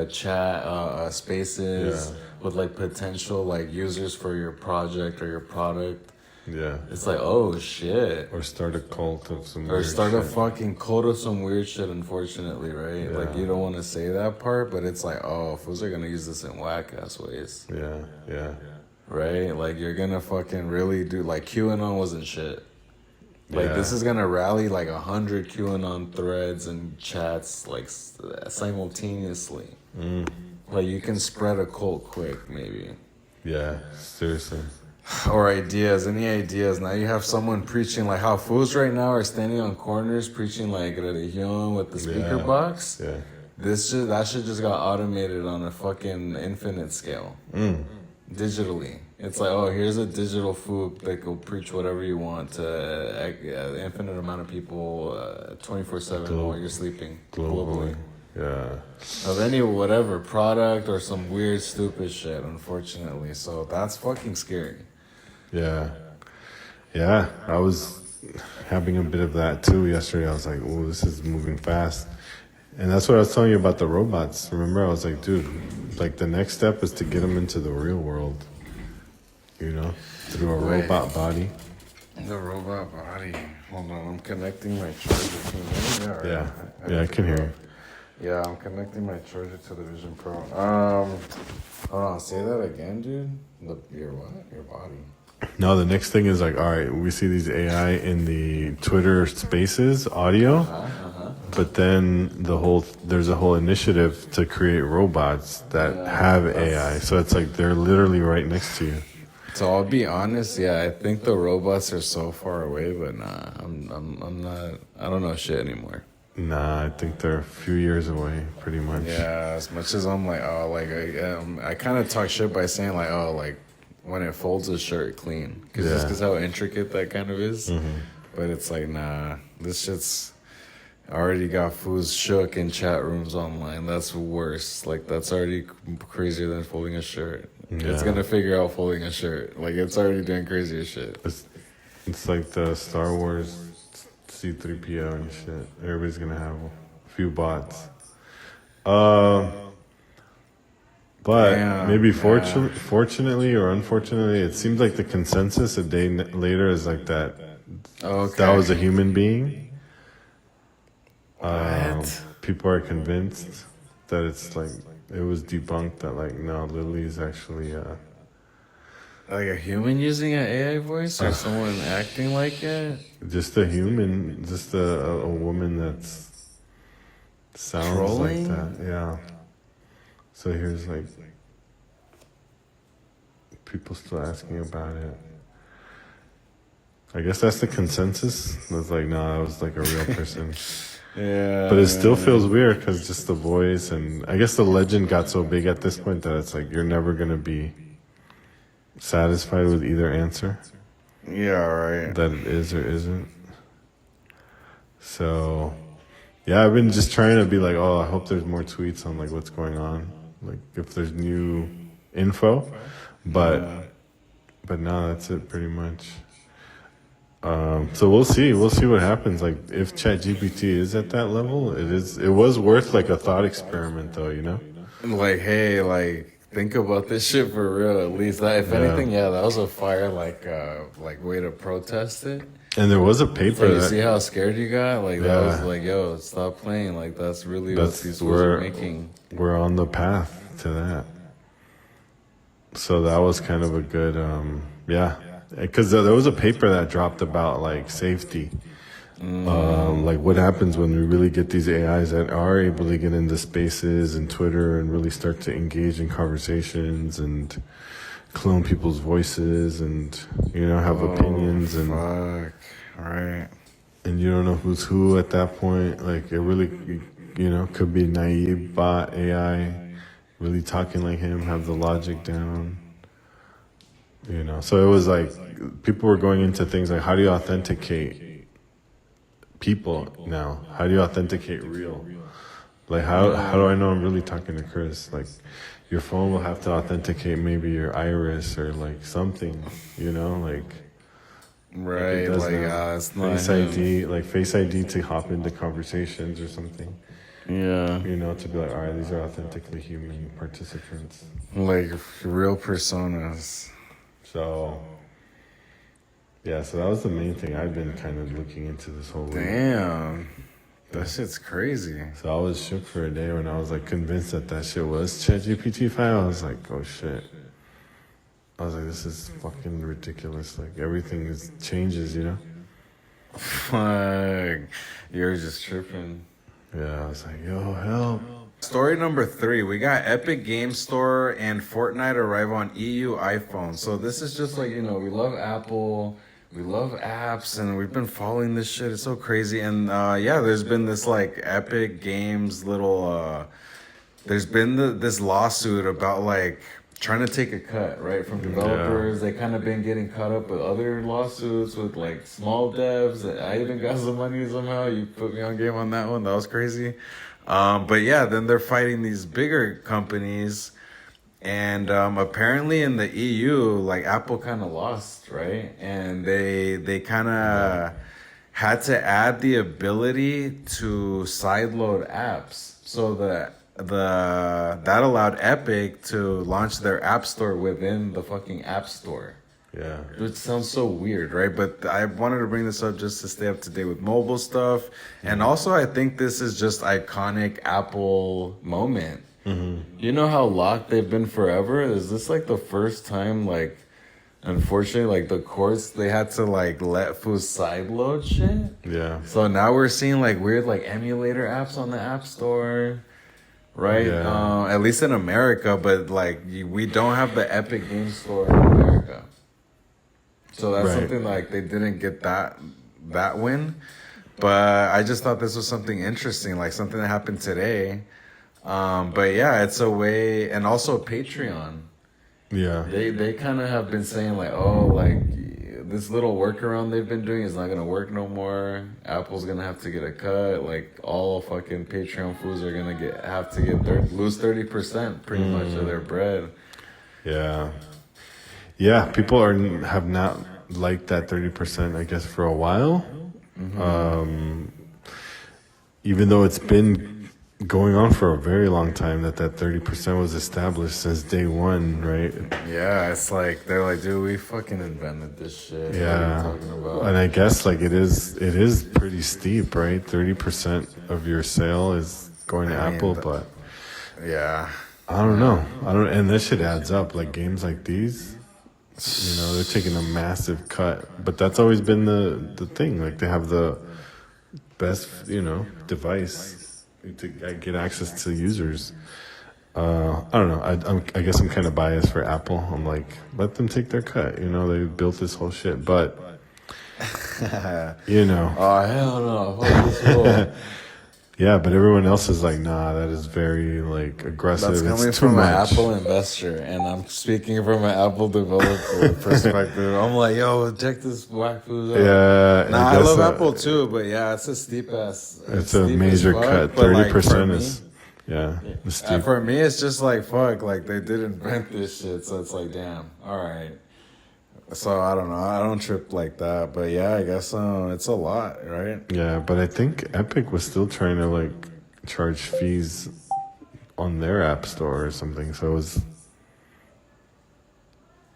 chat spaces with like potential like users for your project or your product. Yeah. It's like, oh shit. Or start a cult of some Or weird start a shit. fucking cult of some weird shit, unfortunately, right? Yeah. Like you don't want to say that part, but it's like, oh, fools are gonna use this in whack ass ways. Yeah. Right? Like you're gonna fucking really do like QAnon wasn't shit. Like this Yeah. is gonna rally like 100 QAnon threads and chats like simultaneously. Like you can spread a cult quick, maybe. Yeah, seriously. Or ideas, any ideas. Now you have someone preaching like how fools right now are standing on corners preaching like religion with the speaker box. Yeah. That shit just got automated on a fucking infinite scale. Digitally. It's like, oh, here's a digital food that will preach whatever you want to an infinite amount of people 24/7 while you're sleeping globally. Yeah. Of any whatever product or some weird stupid shit, unfortunately. So that's fucking scary. Yeah. Yeah. I was having a bit of that too yesterday. I was like, oh, this is moving fast. And that's what I was telling you about the robots. Remember, I was like, dude, like the next step is to get them into the real world, you know, through a robot body. The robot body. Hold on, I'm connecting my charger. Can you hear me? All right. Yeah, I can hear you. Yeah, I'm connecting my charger to the Vision Pro. Hold on, say that again, dude. Your what? Your body. No, the next thing is like, all right, we see these AI in the Twitter Spaces audio, but then there's a whole initiative to create robots that have AI. So it's like they're literally right next to you. So I'll be honest, yeah, I think the robots are so far away, but nah, I'm not. I don't know shit anymore. Nah, I think they're a few years away, pretty much. Yeah, as much as I'm like, oh, like I kind of talk shit by saying like, oh, like when it folds a shirt clean, just because how intricate that kind of is. But it's like, nah, this shit's already got fools shook in chat rooms online. That's worse. Like that's already crazier than folding a shirt. It's gonna figure out folding a shirt. Like it's already doing crazier shit. It's like the Star Wars C-3PO and shit. Everybody's gonna have a few bots. But Damn, maybe fortunately or unfortunately, it seems like the consensus a day later is like that. Okay. That was a human being. What? People are convinced that it's like it was debunked that like no, Lily's actually Like a human using an AI voice or someone acting like it? just a human, just a woman that's sounds Trolling? like that. Yeah. So here's like people still asking about it. I guess that's the consensus. It's like, no, it was like a real person. Yeah. But it still feels weird because just the voice, and I guess the legend got so big at this point that it's like you're never going to be satisfied with either answer. Yeah, right. That it is or isn't. So, yeah, I've been just trying to be like, oh, I hope there's more tweets on like what's going on. Like if there's new info. But no, that's it pretty much. So we'll see what happens. Like if ChatGPT is at that level, it was worth like a thought experiment though, you know? Like, hey, like think about this shit for real at least. If anything, that was a fire like way to protest it. And there was a paper So you that, see how scared you got? Like that was like, yo, stop playing. Like that's really what these fools are making. We're on the path to that. So that was kind of a good because there was a paper that dropped about like safety. Like what happens when we really get these AIs that are able to get into spaces and Twitter and really start to engage in conversations and clone people's voices and, you know, have opinions and Fuck. Right. and you don't know who's who at that point. Like it really, you know, could be naive bot AI really talking like him, have the logic down. You know, so it was like people were going into things like, how do you authenticate people now? How do you authenticate real? Like, how do I know I'm really talking to Chris? Like, your phone will have to authenticate maybe your iris or like something, you know, like Right, it does like now. it's not Face him. ID, like Face ID to hop into conversations or something. Yeah, You know, to be like, all right, these are authentically human participants. like real personas. So, yeah, so that was the main thing I've been kind of looking into this whole week. Damn, that shit's crazy. So I was shook for a day when I was like convinced that shit was ChatGPT-5. I was like, oh shit. I was like, this is fucking ridiculous. Like everything changes, you know? Fuck, you're just tripping. Yeah, I was like, yo, help. Story number 3, we got Epic Game Store and Fortnite arrive on EU iPhone. So this is just like, we love Apple, we love apps, and we've been following this shit. It's so crazy. And there's been this like Epic Games little, there's been this lawsuit about like trying to take a cut, right, from developers. They kind of been getting caught up with other lawsuits with like small devs. I even got some money somehow. You put me on game on that one. That was crazy. But yeah, then they're fighting these bigger companies. And apparently in the EU, like Apple kind of lost, right? And they kind of had to add the ability to sideload apps. So that allowed Epic to launch their app store within the fucking app store. Yeah. Which sounds so weird, right? But I wanted to bring this up just to stay up to date with mobile stuff. And also, I think this is just iconic Apple moment. Mm-hmm. You know how locked they've been forever? Is this like the first time, like, unfortunately, like the courts, they had to like let fools sideload shit? Yeah. So now we're seeing like weird like emulator apps on the App Store. Right? Yeah. At least in America, but like we don't have the Epic Game Store in America. So that's something like they didn't get that win. But I just thought this was something interesting, like something that happened today. But yeah, it's a way, and also Patreon. Yeah. They kind of have been saying like, oh, like this little workaround they've been doing is not gonna work no more. Apple's gonna have to get a cut. Like all fucking Patreon fools are gonna lose 30% pretty much of their bread. Yeah. Yeah, people have not liked that 30%, I guess, for a while. Mm-hmm. Even though it's been going on for a very long time that 30% was established since day one, right? Yeah, it's like they're like, dude, we fucking invented this shit. Yeah. What are you talking about? And I guess like it is pretty steep, right? 30% of your sale is going to Apple, but yeah, I don't know. And this shit adds up. Like games like these, they're taking a massive cut. But that's always been the thing. Like they have the best, device to get access to users. I don't know. I guess I'm kind of biased for Apple. I'm like, let them take their cut. They built this whole shit, but Oh hell no! Fuck this fool. Yeah, but everyone else is like, nah, that is very like aggressive. That's coming it's too from much. an Apple investor, and I'm speaking from an Apple developer perspective. I'm like, yo, check this whack food out. Yeah, Nah, I love Apple too, but yeah, it's a steep ass. It's a major cut. 30% is. Yeah, it's steep. For me, it's just like fuck. Like they did invent this shit, so it's like, damn. All right. So I don't know. I don't trip like that, but yeah, I guess it's a lot, right? Yeah, but I think Epic was still trying to like charge fees on their app store or something. So it was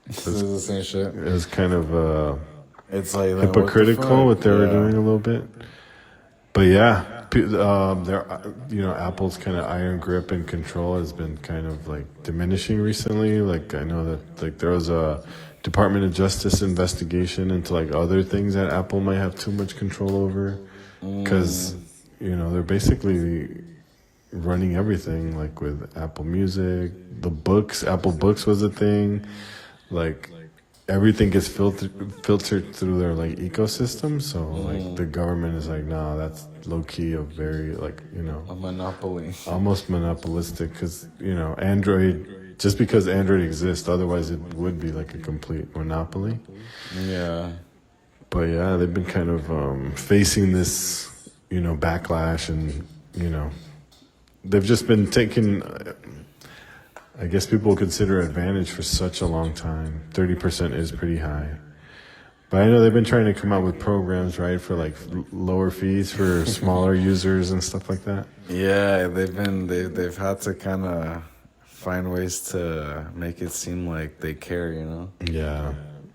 the same shit. It was kind of it's like hypocritical what they were doing a little bit. But yeah, Apple's kind of iron grip and control has been kind of like diminishing recently. Like I know that like there was a Department of Justice investigation into like other things that Apple might have too much control over, because they're basically running everything, like with Apple Music, the books. Apple Books was a thing, like everything gets filtered through their like ecosystem. So like the government is like, nah, that's low key a very like a monopoly, almost monopolistic, because Android. Just because Android exists, otherwise it would be like a complete monopoly. Yeah. But yeah, they've been kind of facing this, backlash and, they've just been taking. I guess people consider advantage for such a long time. 30% is pretty high. But I know they've been trying to come out with programs, right, for like lower fees for smaller users and stuff like that. Yeah, they've had to kind of find ways to make it seem like they care, you know.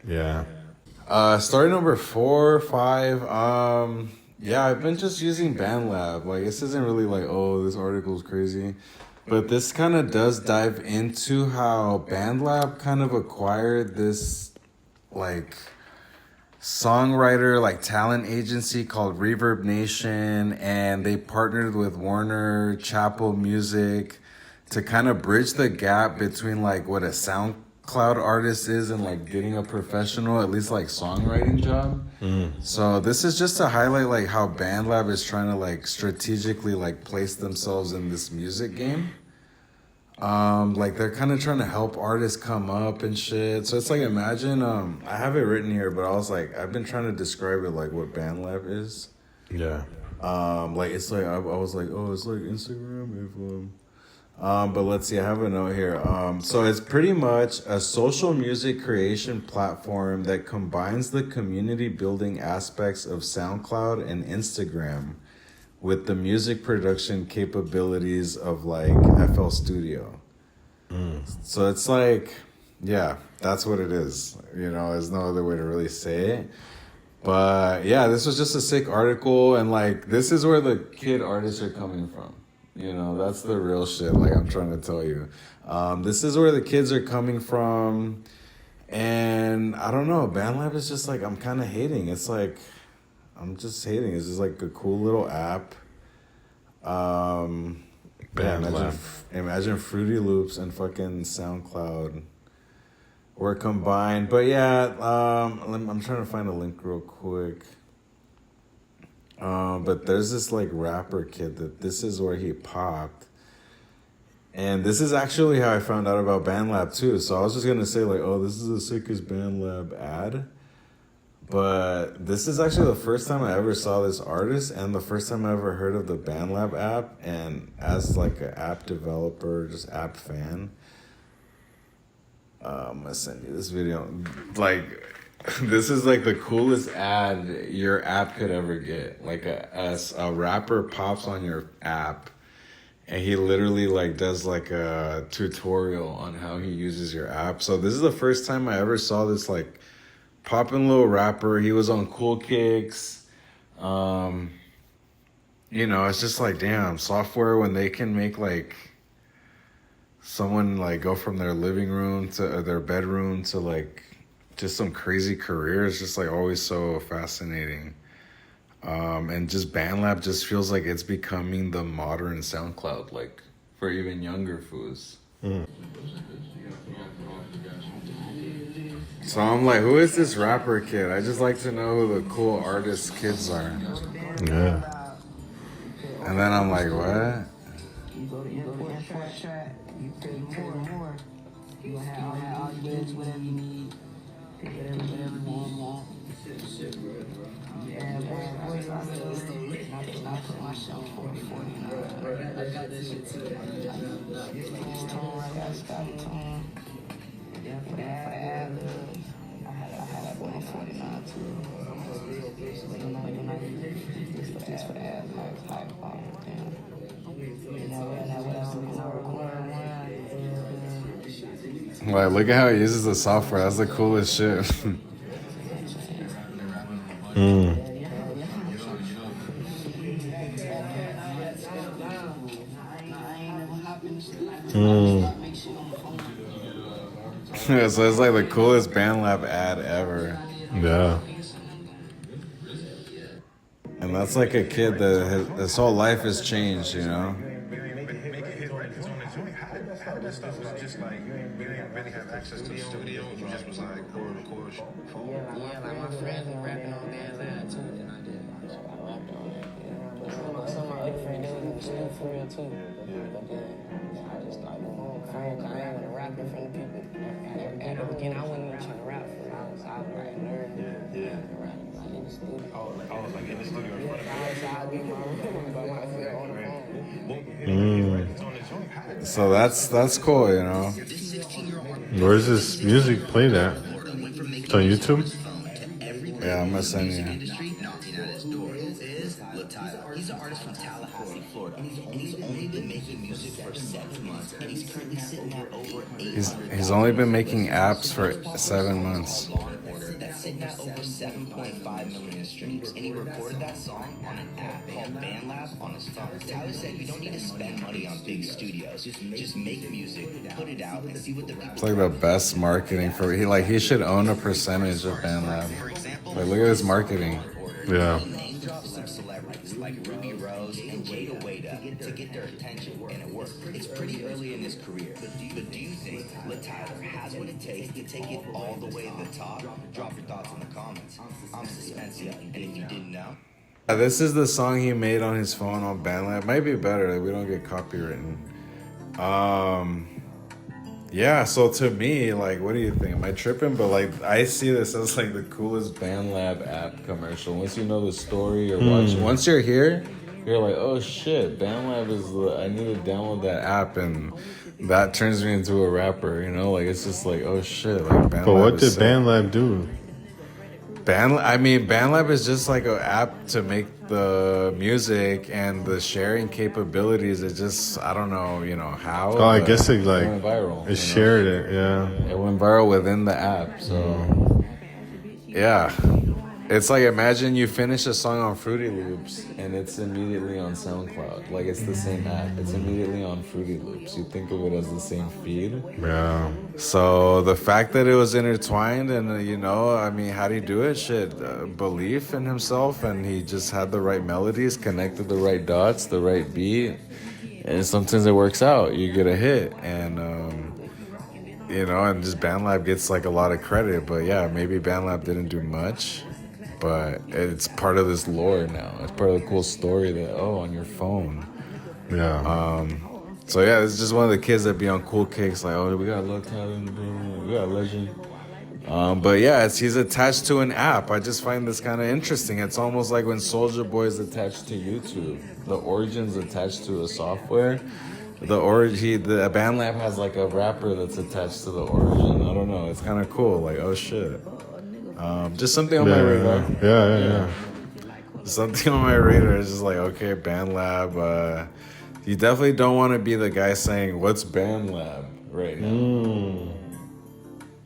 Yeah. Story number 4, 5. Yeah, I've been just using BandLab. Like, this isn't really like, oh, this article's crazy. But this kind of does dive into how BandLab kind of acquired this, like, songwriter, like, talent agency called Reverb Nation. And they partnered with Warner Chappell Music to kind of bridge the gap between, like, what a SoundCloud artist is and, like, getting a professional, at least, like, songwriting job. So this is just to highlight, like, how BandLab is trying to, like, strategically, like, place themselves in this music game. Like, they're kind of trying to help artists come up and shit. So it's like, imagine, I have it written here, but I was like, I've been trying to describe it, like, what BandLab is. Yeah. Like, it's like, I was like, oh, it's like Instagram if, but let's see, I have a note here. So it's pretty much a social music creation platform that combines the community building aspects of SoundCloud and Instagram with the music production capabilities of like FL Studio. So it's like, yeah, that's what it is. You know, there's no other way to really say it. But yeah, this was just a sick article, and like, this is where the kid artists are coming from. You know, that's the real shit, like I'm trying to tell you. This is where the kids are coming from. And I don't know, BandLab is just like, I'm kind of hating. It's like, I'm just hating. It's just like a cool little app. Yeah, imagine Fruity Loops and fucking SoundCloud were combined. But yeah, I'm trying to find a link real quick. But there's this like rapper kid that this is where he popped. And this is actually how I found out about BandLab too. So I was just gonna say like, oh, this is the sickest BandLab ad. But this is actually the first time I ever saw this artist and the first time I ever heard of the BandLab app. And as like an app developer, just app fan, I'm gonna send you this video. Like, this is like the coolest ad your app could ever get. Like a rapper pops on your app and he literally like does like a tutorial on how he uses your app. So this is the first time I ever saw this like poppin' little rapper. He was on Cool Kicks. You know, it's just like, damn, software when they can make like someone like go from their living room to their bedroom to like just some crazy career is just like always so fascinating. And just BandLab just feels like it's becoming the modern SoundCloud, like for even younger foos. So I'm like, who is this rapper kid? I just like to know who the cool artist kids are. Yeah. And then I'm like, what? You go to import track, you pay more. You gonna have all your goods, whatever you need. Pick whatever you want. Yeah, boy, I put myself for 49. I got this shit too. I got Scotty Tone. Yeah, for ad lib. I had that boy on 49 too. This for ad lib, high quality. Like, look at how he uses the software. That's the coolest shit. Yeah, so it's like the coolest BandLab ad ever. Yeah. And that's like a kid that his whole life has changed, you know? Stuff was just like you didn't really have access to the studio. You just was like record. Yeah, like my friends were rapping on BandLab too, and I did. Some of my other friends they was in the studio for real too. But then I just started doing friends. I ain't gonna rap in front of people. At the beginning, I wasn't even trying to rap for real. I was writing nerds. Like in the studio. Oh, like in the studio in front of I would be in my room by myself on the phone. So that's cool, you know. Where's this music played at? It's on YouTube? Yeah, I'm gonna send you. He's an artist from Tallahassee, Florida, and he's only been making music for 7 months, and he's currently sitting at over 8. He's only been making apps for 7 months. That's sitting at over 7.5 million streams, and he recorded that song on an app called BandLab on his phone. Tyler said you don't need to spend money on big studios. Just make music, put it out, and see what the people. It's like the best marketing for he should own a percentage of BandLab. Like look at his marketing. Yeah. Some celebrities like Ruby Rose and Jada Wada to get their attention, and it worked. It's pretty early in his career, but do you think Tyler has what it takes to take it all the way to the top? Drop your thoughts in the comments. I'm Suspensia, and if you didn't know. This is the song he made on his phone on BandLab. Might be better. Like, we don't get copywritten. Yeah, so to me, like, what do you think? Am I tripping? But, like, I see this as, like, the coolest BandLab app commercial. Once you know the story or watch, once you're here, you're like, oh, shit, BandLab I need to download that app, and that turns me into a rapper, you know? Like, it's just like, oh, shit, like, BandLab. But what did BandLab do? BandLab is just like an app to make the music, and the sharing capabilities. It just, I don't know, you know how. Oh, I guess it like went viral. It shared it, yeah. It went viral within the app. So, yeah, it's like imagine you finish a song on Fruity Loops and it's immediately on SoundCloud. Like it's the same app. It's immediately on Fruity Loops. You think of it as the same feed. Yeah. So the fact that it was intertwined, and you know, I mean, how do you do it? Shit, belief in himself, and he just had the right melodies, connected the right dots, the right beat, and sometimes it works out. You get a hit, and you know, and just BandLab gets like a lot of credit. But yeah, maybe BandLab didn't do much, but it's part of this lore now. It's part of the cool story that on your phone. Yeah. So yeah, it's just one of the kids that be on Cool Kicks, like, oh, we got Love Talent, we got Legend. But yeah, he's attached to an app. I just find this kind of interesting. It's almost like when Soulja Boy is attached to YouTube. The origin's attached to a software. The BandLab has like a rapper that's attached to the origin. I don't know. It's kind of cool. Like, oh shit. Just something on my radar. Yeah. Something on my radar is just like, okay, BandLab. You definitely don't want to be the guy saying, what's BandLab right now?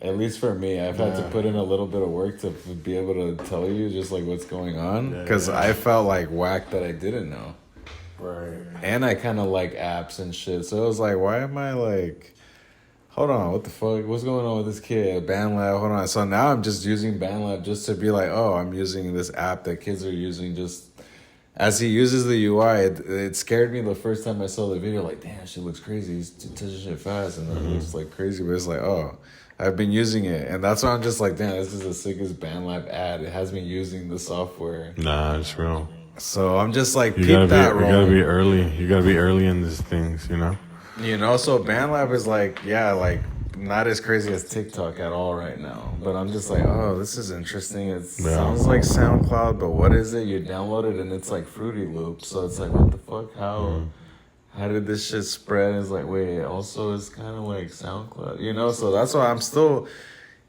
At least for me, I've had to put in a little bit of work to be able to tell you just like what's going on. Because I felt like whack that I didn't know. Right. And I kind of like apps and shit. So it was like, why am I like, hold on, what the fuck? What's going on with this kid? BandLab, hold on. So now I'm just using BandLab just to be like, oh, I'm using this app that kids are using just... As he uses the UI, it scared me the first time I saw the video. Like, damn, shit looks crazy. He's touching shit fast, and it looks like crazy. But it's like, oh, I've been using it, and that's why I'm just like, damn, this is the sickest BandLab ad. It has me using the software. Nah, it's real. So I'm just like, You gotta be early. You gotta be early in these things, you know. You know, so BandLab is like, yeah, like not as crazy as TikTok at all right now. But I'm just like, oh, this is interesting. It sounds like SoundCloud, but what is it? You download it and it's like Fruity Loops. So it's like, what the fuck? How did this shit spread? It's like, wait, also it's kind of like SoundCloud, you know? So that's why I'm still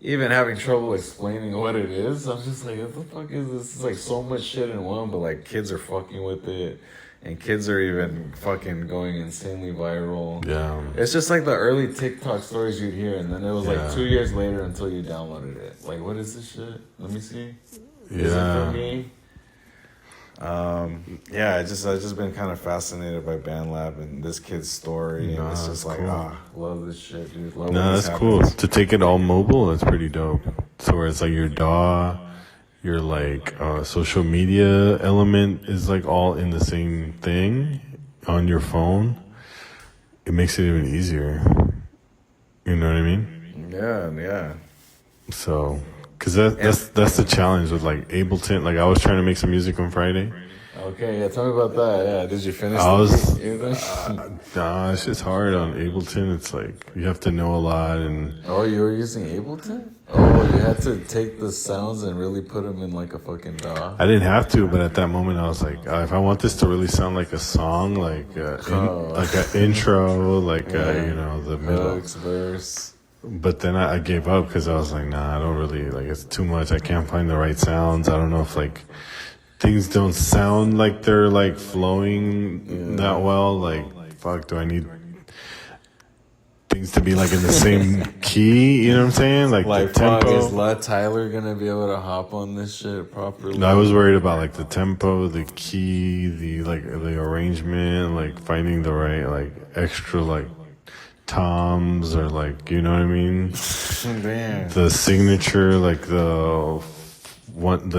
even having trouble explaining what it is. I'm just like, what the fuck is this? It's like so much shit in one, but like kids are fucking with it. And kids are even fucking going insanely viral. Yeah. It's just like the early TikTok stories you'd hear, and then it was like 2 years later until you downloaded it. Like, what is this shit? Let me see. Is it for me? Yeah, I've just been kind of fascinated by BandLab and this kid's story. And it's just like, cool. Love this shit, dude. Love that's cool. To take it all mobile, that's pretty dope. So where it's like your DAW, your like social media element is like all in the same thing on your phone. It makes it even easier. You know what I mean? Yeah. So, cause that's the challenge with like Ableton. Like I was trying to make some music on Friday, Okay, yeah, tell me about that. Yeah, did you finish I was, the nah, it's just hard on Ableton. It's like you have to know a lot, and Oh, you were using Ableton? Oh, you had to take the sounds and really put them in like a fucking DAW. I didn't have to. But at that moment, I was like, if I want this to really sound like a song, like like an intro, like the middle. Hooks, verse. But then I gave up because I was like, nah, I don't really like. It's too much. I can't find the right sounds. I don't know if like things don't sound like they're like flowing that well. Like, fuck, do I need things to be like in the same key? You know what I'm saying? Like the fuck, tempo. is La Tyler gonna be able to hop on this shit properly? No, I was worried about like the tempo, the key, the arrangement, like finding the right like extra like toms or like, you know what I mean? Damn. The signature, like the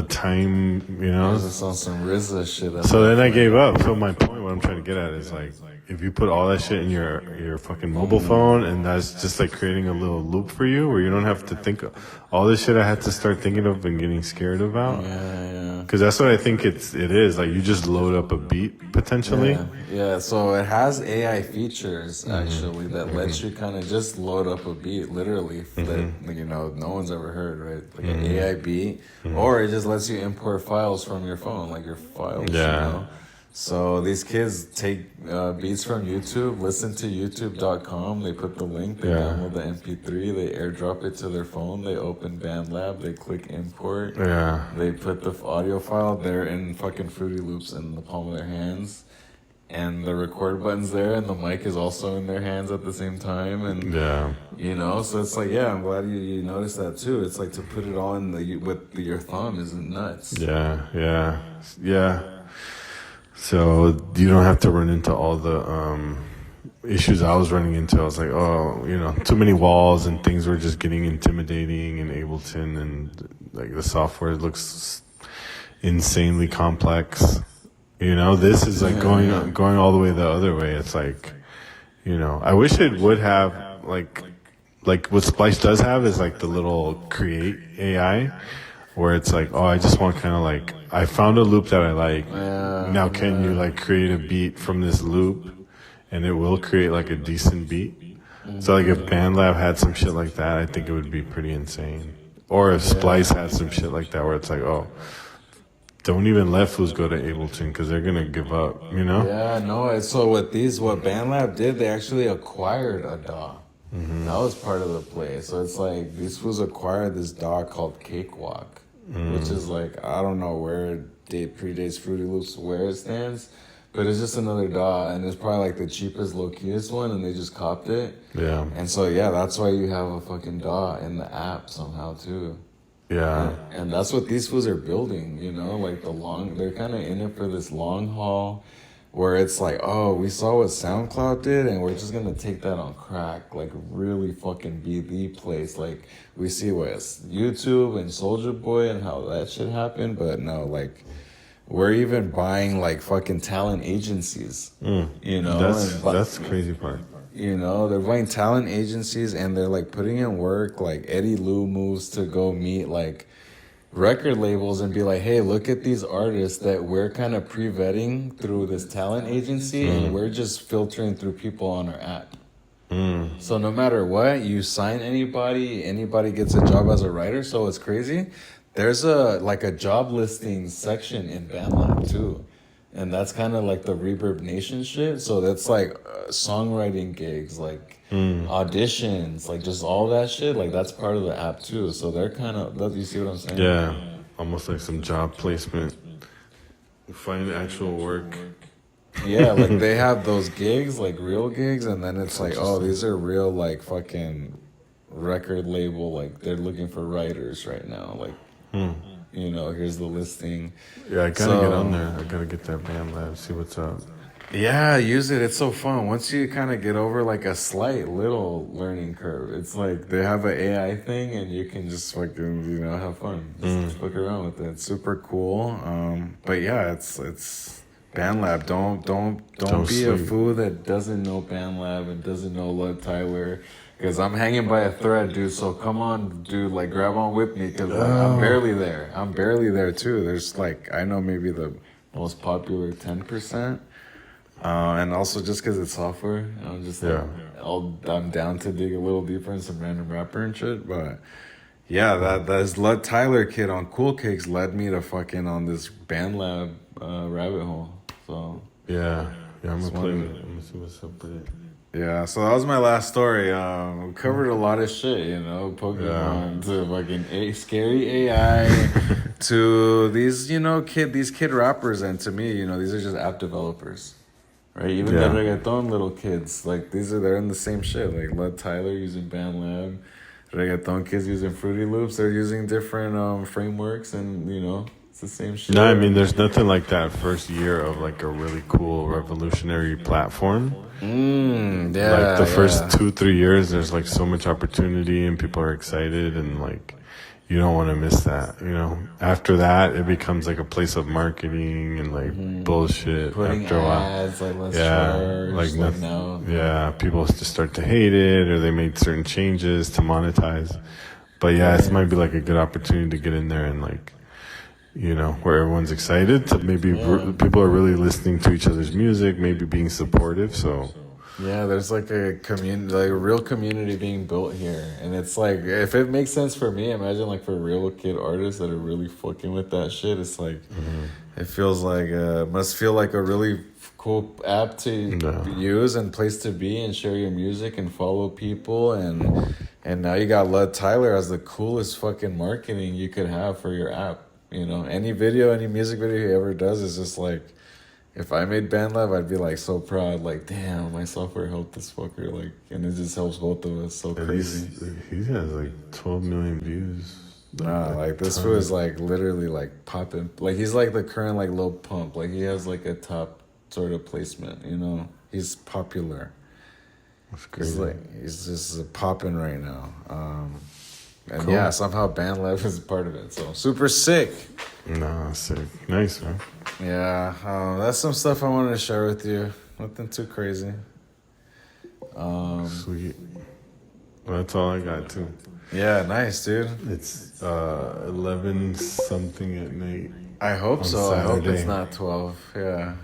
time, you know? This on some RZA shit. So then I gave up. So my point, what I'm trying to get at is like, if you put all that shit in your fucking mobile phone, and that's just like creating a little loop for you where you don't have to think of all this shit I had to start thinking of and getting scared about. Yeah. Because that's what I think it is. Like you just load up a beat potentially. Yeah, so it has AI features actually that lets you kind of just load up a beat, literally, that no one's ever heard, right? Like an AI beat, or it just lets you import files from your phone, like your files. Yeah. So these kids take beats from YouTube, listen to youtube.com, they put the link, they download the MP3, they airdrop it to their phone, they open BandLab, they click import, they put the audio file there in fucking Fruity Loops in the palm of their hands, and the record button's there, and the mic is also in their hands at the same time, and so it's like, I'm glad you noticed that too. It's like to put it all in with your thumb isn't nuts. Yeah. So you don't have to run into all the issues I was running into. I was like, too many walls and things were just getting intimidating in Ableton, and like the software looks insanely complex. This is like going all the way the other way. It's like, I wish it would have like what Splice does have is like the little create AI, where it's like, I just want kind of like, I found a loop that I like. Now can you like create a beat from this loop, and it will create like a decent beat. So like if BandLab had some shit like that, I think it would be pretty insane. Or if Splice had some shit like that, where it's like, don't even let fools go to Ableton because they're gonna give up, Yeah, no. So what BandLab did, they actually acquired a DAW. That was part of the play. So it's like these fools acquired this DAW called Cakewalk, which is like, I don't know where it predates Fruity Loops, where it stands, but it's just another DAW, and it's probably like the cheapest, low-keyest one, and they just copped it. Yeah. And so that's why you have a fucking DAW in the app somehow too. Yeah. And that's what these fools are building, like they're kind of in it for this long haul, where it's like, we saw what SoundCloud did, and we're just gonna take that on crack, like really fucking be the place. Like we see what YouTube and Soulja Boy and how that shit happened, but no, like we're even buying like fucking talent agencies, That's the crazy part. They're buying talent agencies, and they're like putting in work. Like Eddie Lou moves to go meet like record labels and be like, hey, look at these artists that we're kind of pre-vetting through this talent agency, and we're just filtering through people on our app. So no matter what, you sign anybody gets a job as a writer. So it's crazy. There's a job listing section in BandLab too. And that's kind of like the Reverb Nation shit. So that's like songwriting gigs, like auditions, like just all that shit. Like that's part of the app too. So they're kind of, you see what I'm saying? Yeah, almost like some job placement. Find actual work. Yeah, like they have those gigs, like real gigs, and then it's like, these are real, like fucking record label, like they're looking for writers right now. Like, here's the listing. Yeah, I gotta get on there. I gotta get that BandLab, see what's up. Yeah, use it. It's so fun. Once you kind of get over like a slight little learning curve, it's like they have an AI thing, and you can just fucking, have fun. Just fuck around with it. It's super cool. But yeah, it's BandLab. Don't be a fool that doesn't know BandLab and doesn't know Lud Tyler. Because I'm hanging by a thread, dude. So come on, dude. Like, grab on with me. Because I'm barely there. I'm barely there, too. There's, like, I know maybe the most popular 10%. And also just because it's software, I'm just like, I'm down to dig a little deeper in some random rapper and shit. But yeah, that Lud Tyler kid on Cool Cakes led me to fucking on this BandLab rabbit hole. So I'm gonna play with it. I'm gonna see what's up with it. Yeah, so that was my last story. We covered a lot of shit, Pokemon to fucking scary AI to these, these kid rappers, and to me, these are just app developers, right? Even the reggaeton little kids, like they're in the same shit. Like Lud Tyler using BandLab, reggaeton kids using Fruity Loops. They're using different frameworks, and it's the same shit. No, I mean, there's nothing like that first year of like a really cool revolutionary platform. Like the first 2-3 years, there's like so much opportunity and people are excited and like you don't want to miss that. After that, it becomes like a place of marketing and like bullshit. Putting after a while, ads, like let's charge, like nothing. no. Yeah, people just start to hate it, or they made certain changes to monetize. But it might be like a good opportunity to get in there and like, where everyone's excited to maybe people are really listening to each other's music, maybe being supportive. So there's like a community, like a real community being built here, and it's like if it makes sense for me, imagine like for real kid artists that are really fucking with that shit. It's like it feels like must feel like a really cool app to use and place to be and share your music and follow people, and now you got Lud Tyler as the coolest fucking marketing you could have for your app. Any video, any music video he ever does is just like, if I made BandLab, I'd be like so proud, like, damn, my software helped this fucker, like, and it just helps both of us. So crazy. He has like 12 million views. Like this fool is like literally like popping, like he's like the current like Lil Pump, like he has like a top sort of placement, he's popular. That's crazy. He's just popping right now. And cool. Somehow BandLab is part of it. So super sick. Nah, sick. Nice, man. Yeah, that's some stuff I wanted to share with you. Nothing too crazy. Sweet. Well, that's all I got too. Yeah, nice, dude. It's 11 something at night. I hope so. Saturday. I hope it's not 12. Yeah.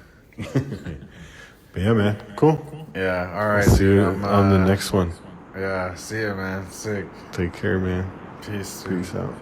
But yeah, man. Cool. Yeah. All right. See you on the next one. Yeah. See you, man. Sick. Take care, man. Peace. Peace out.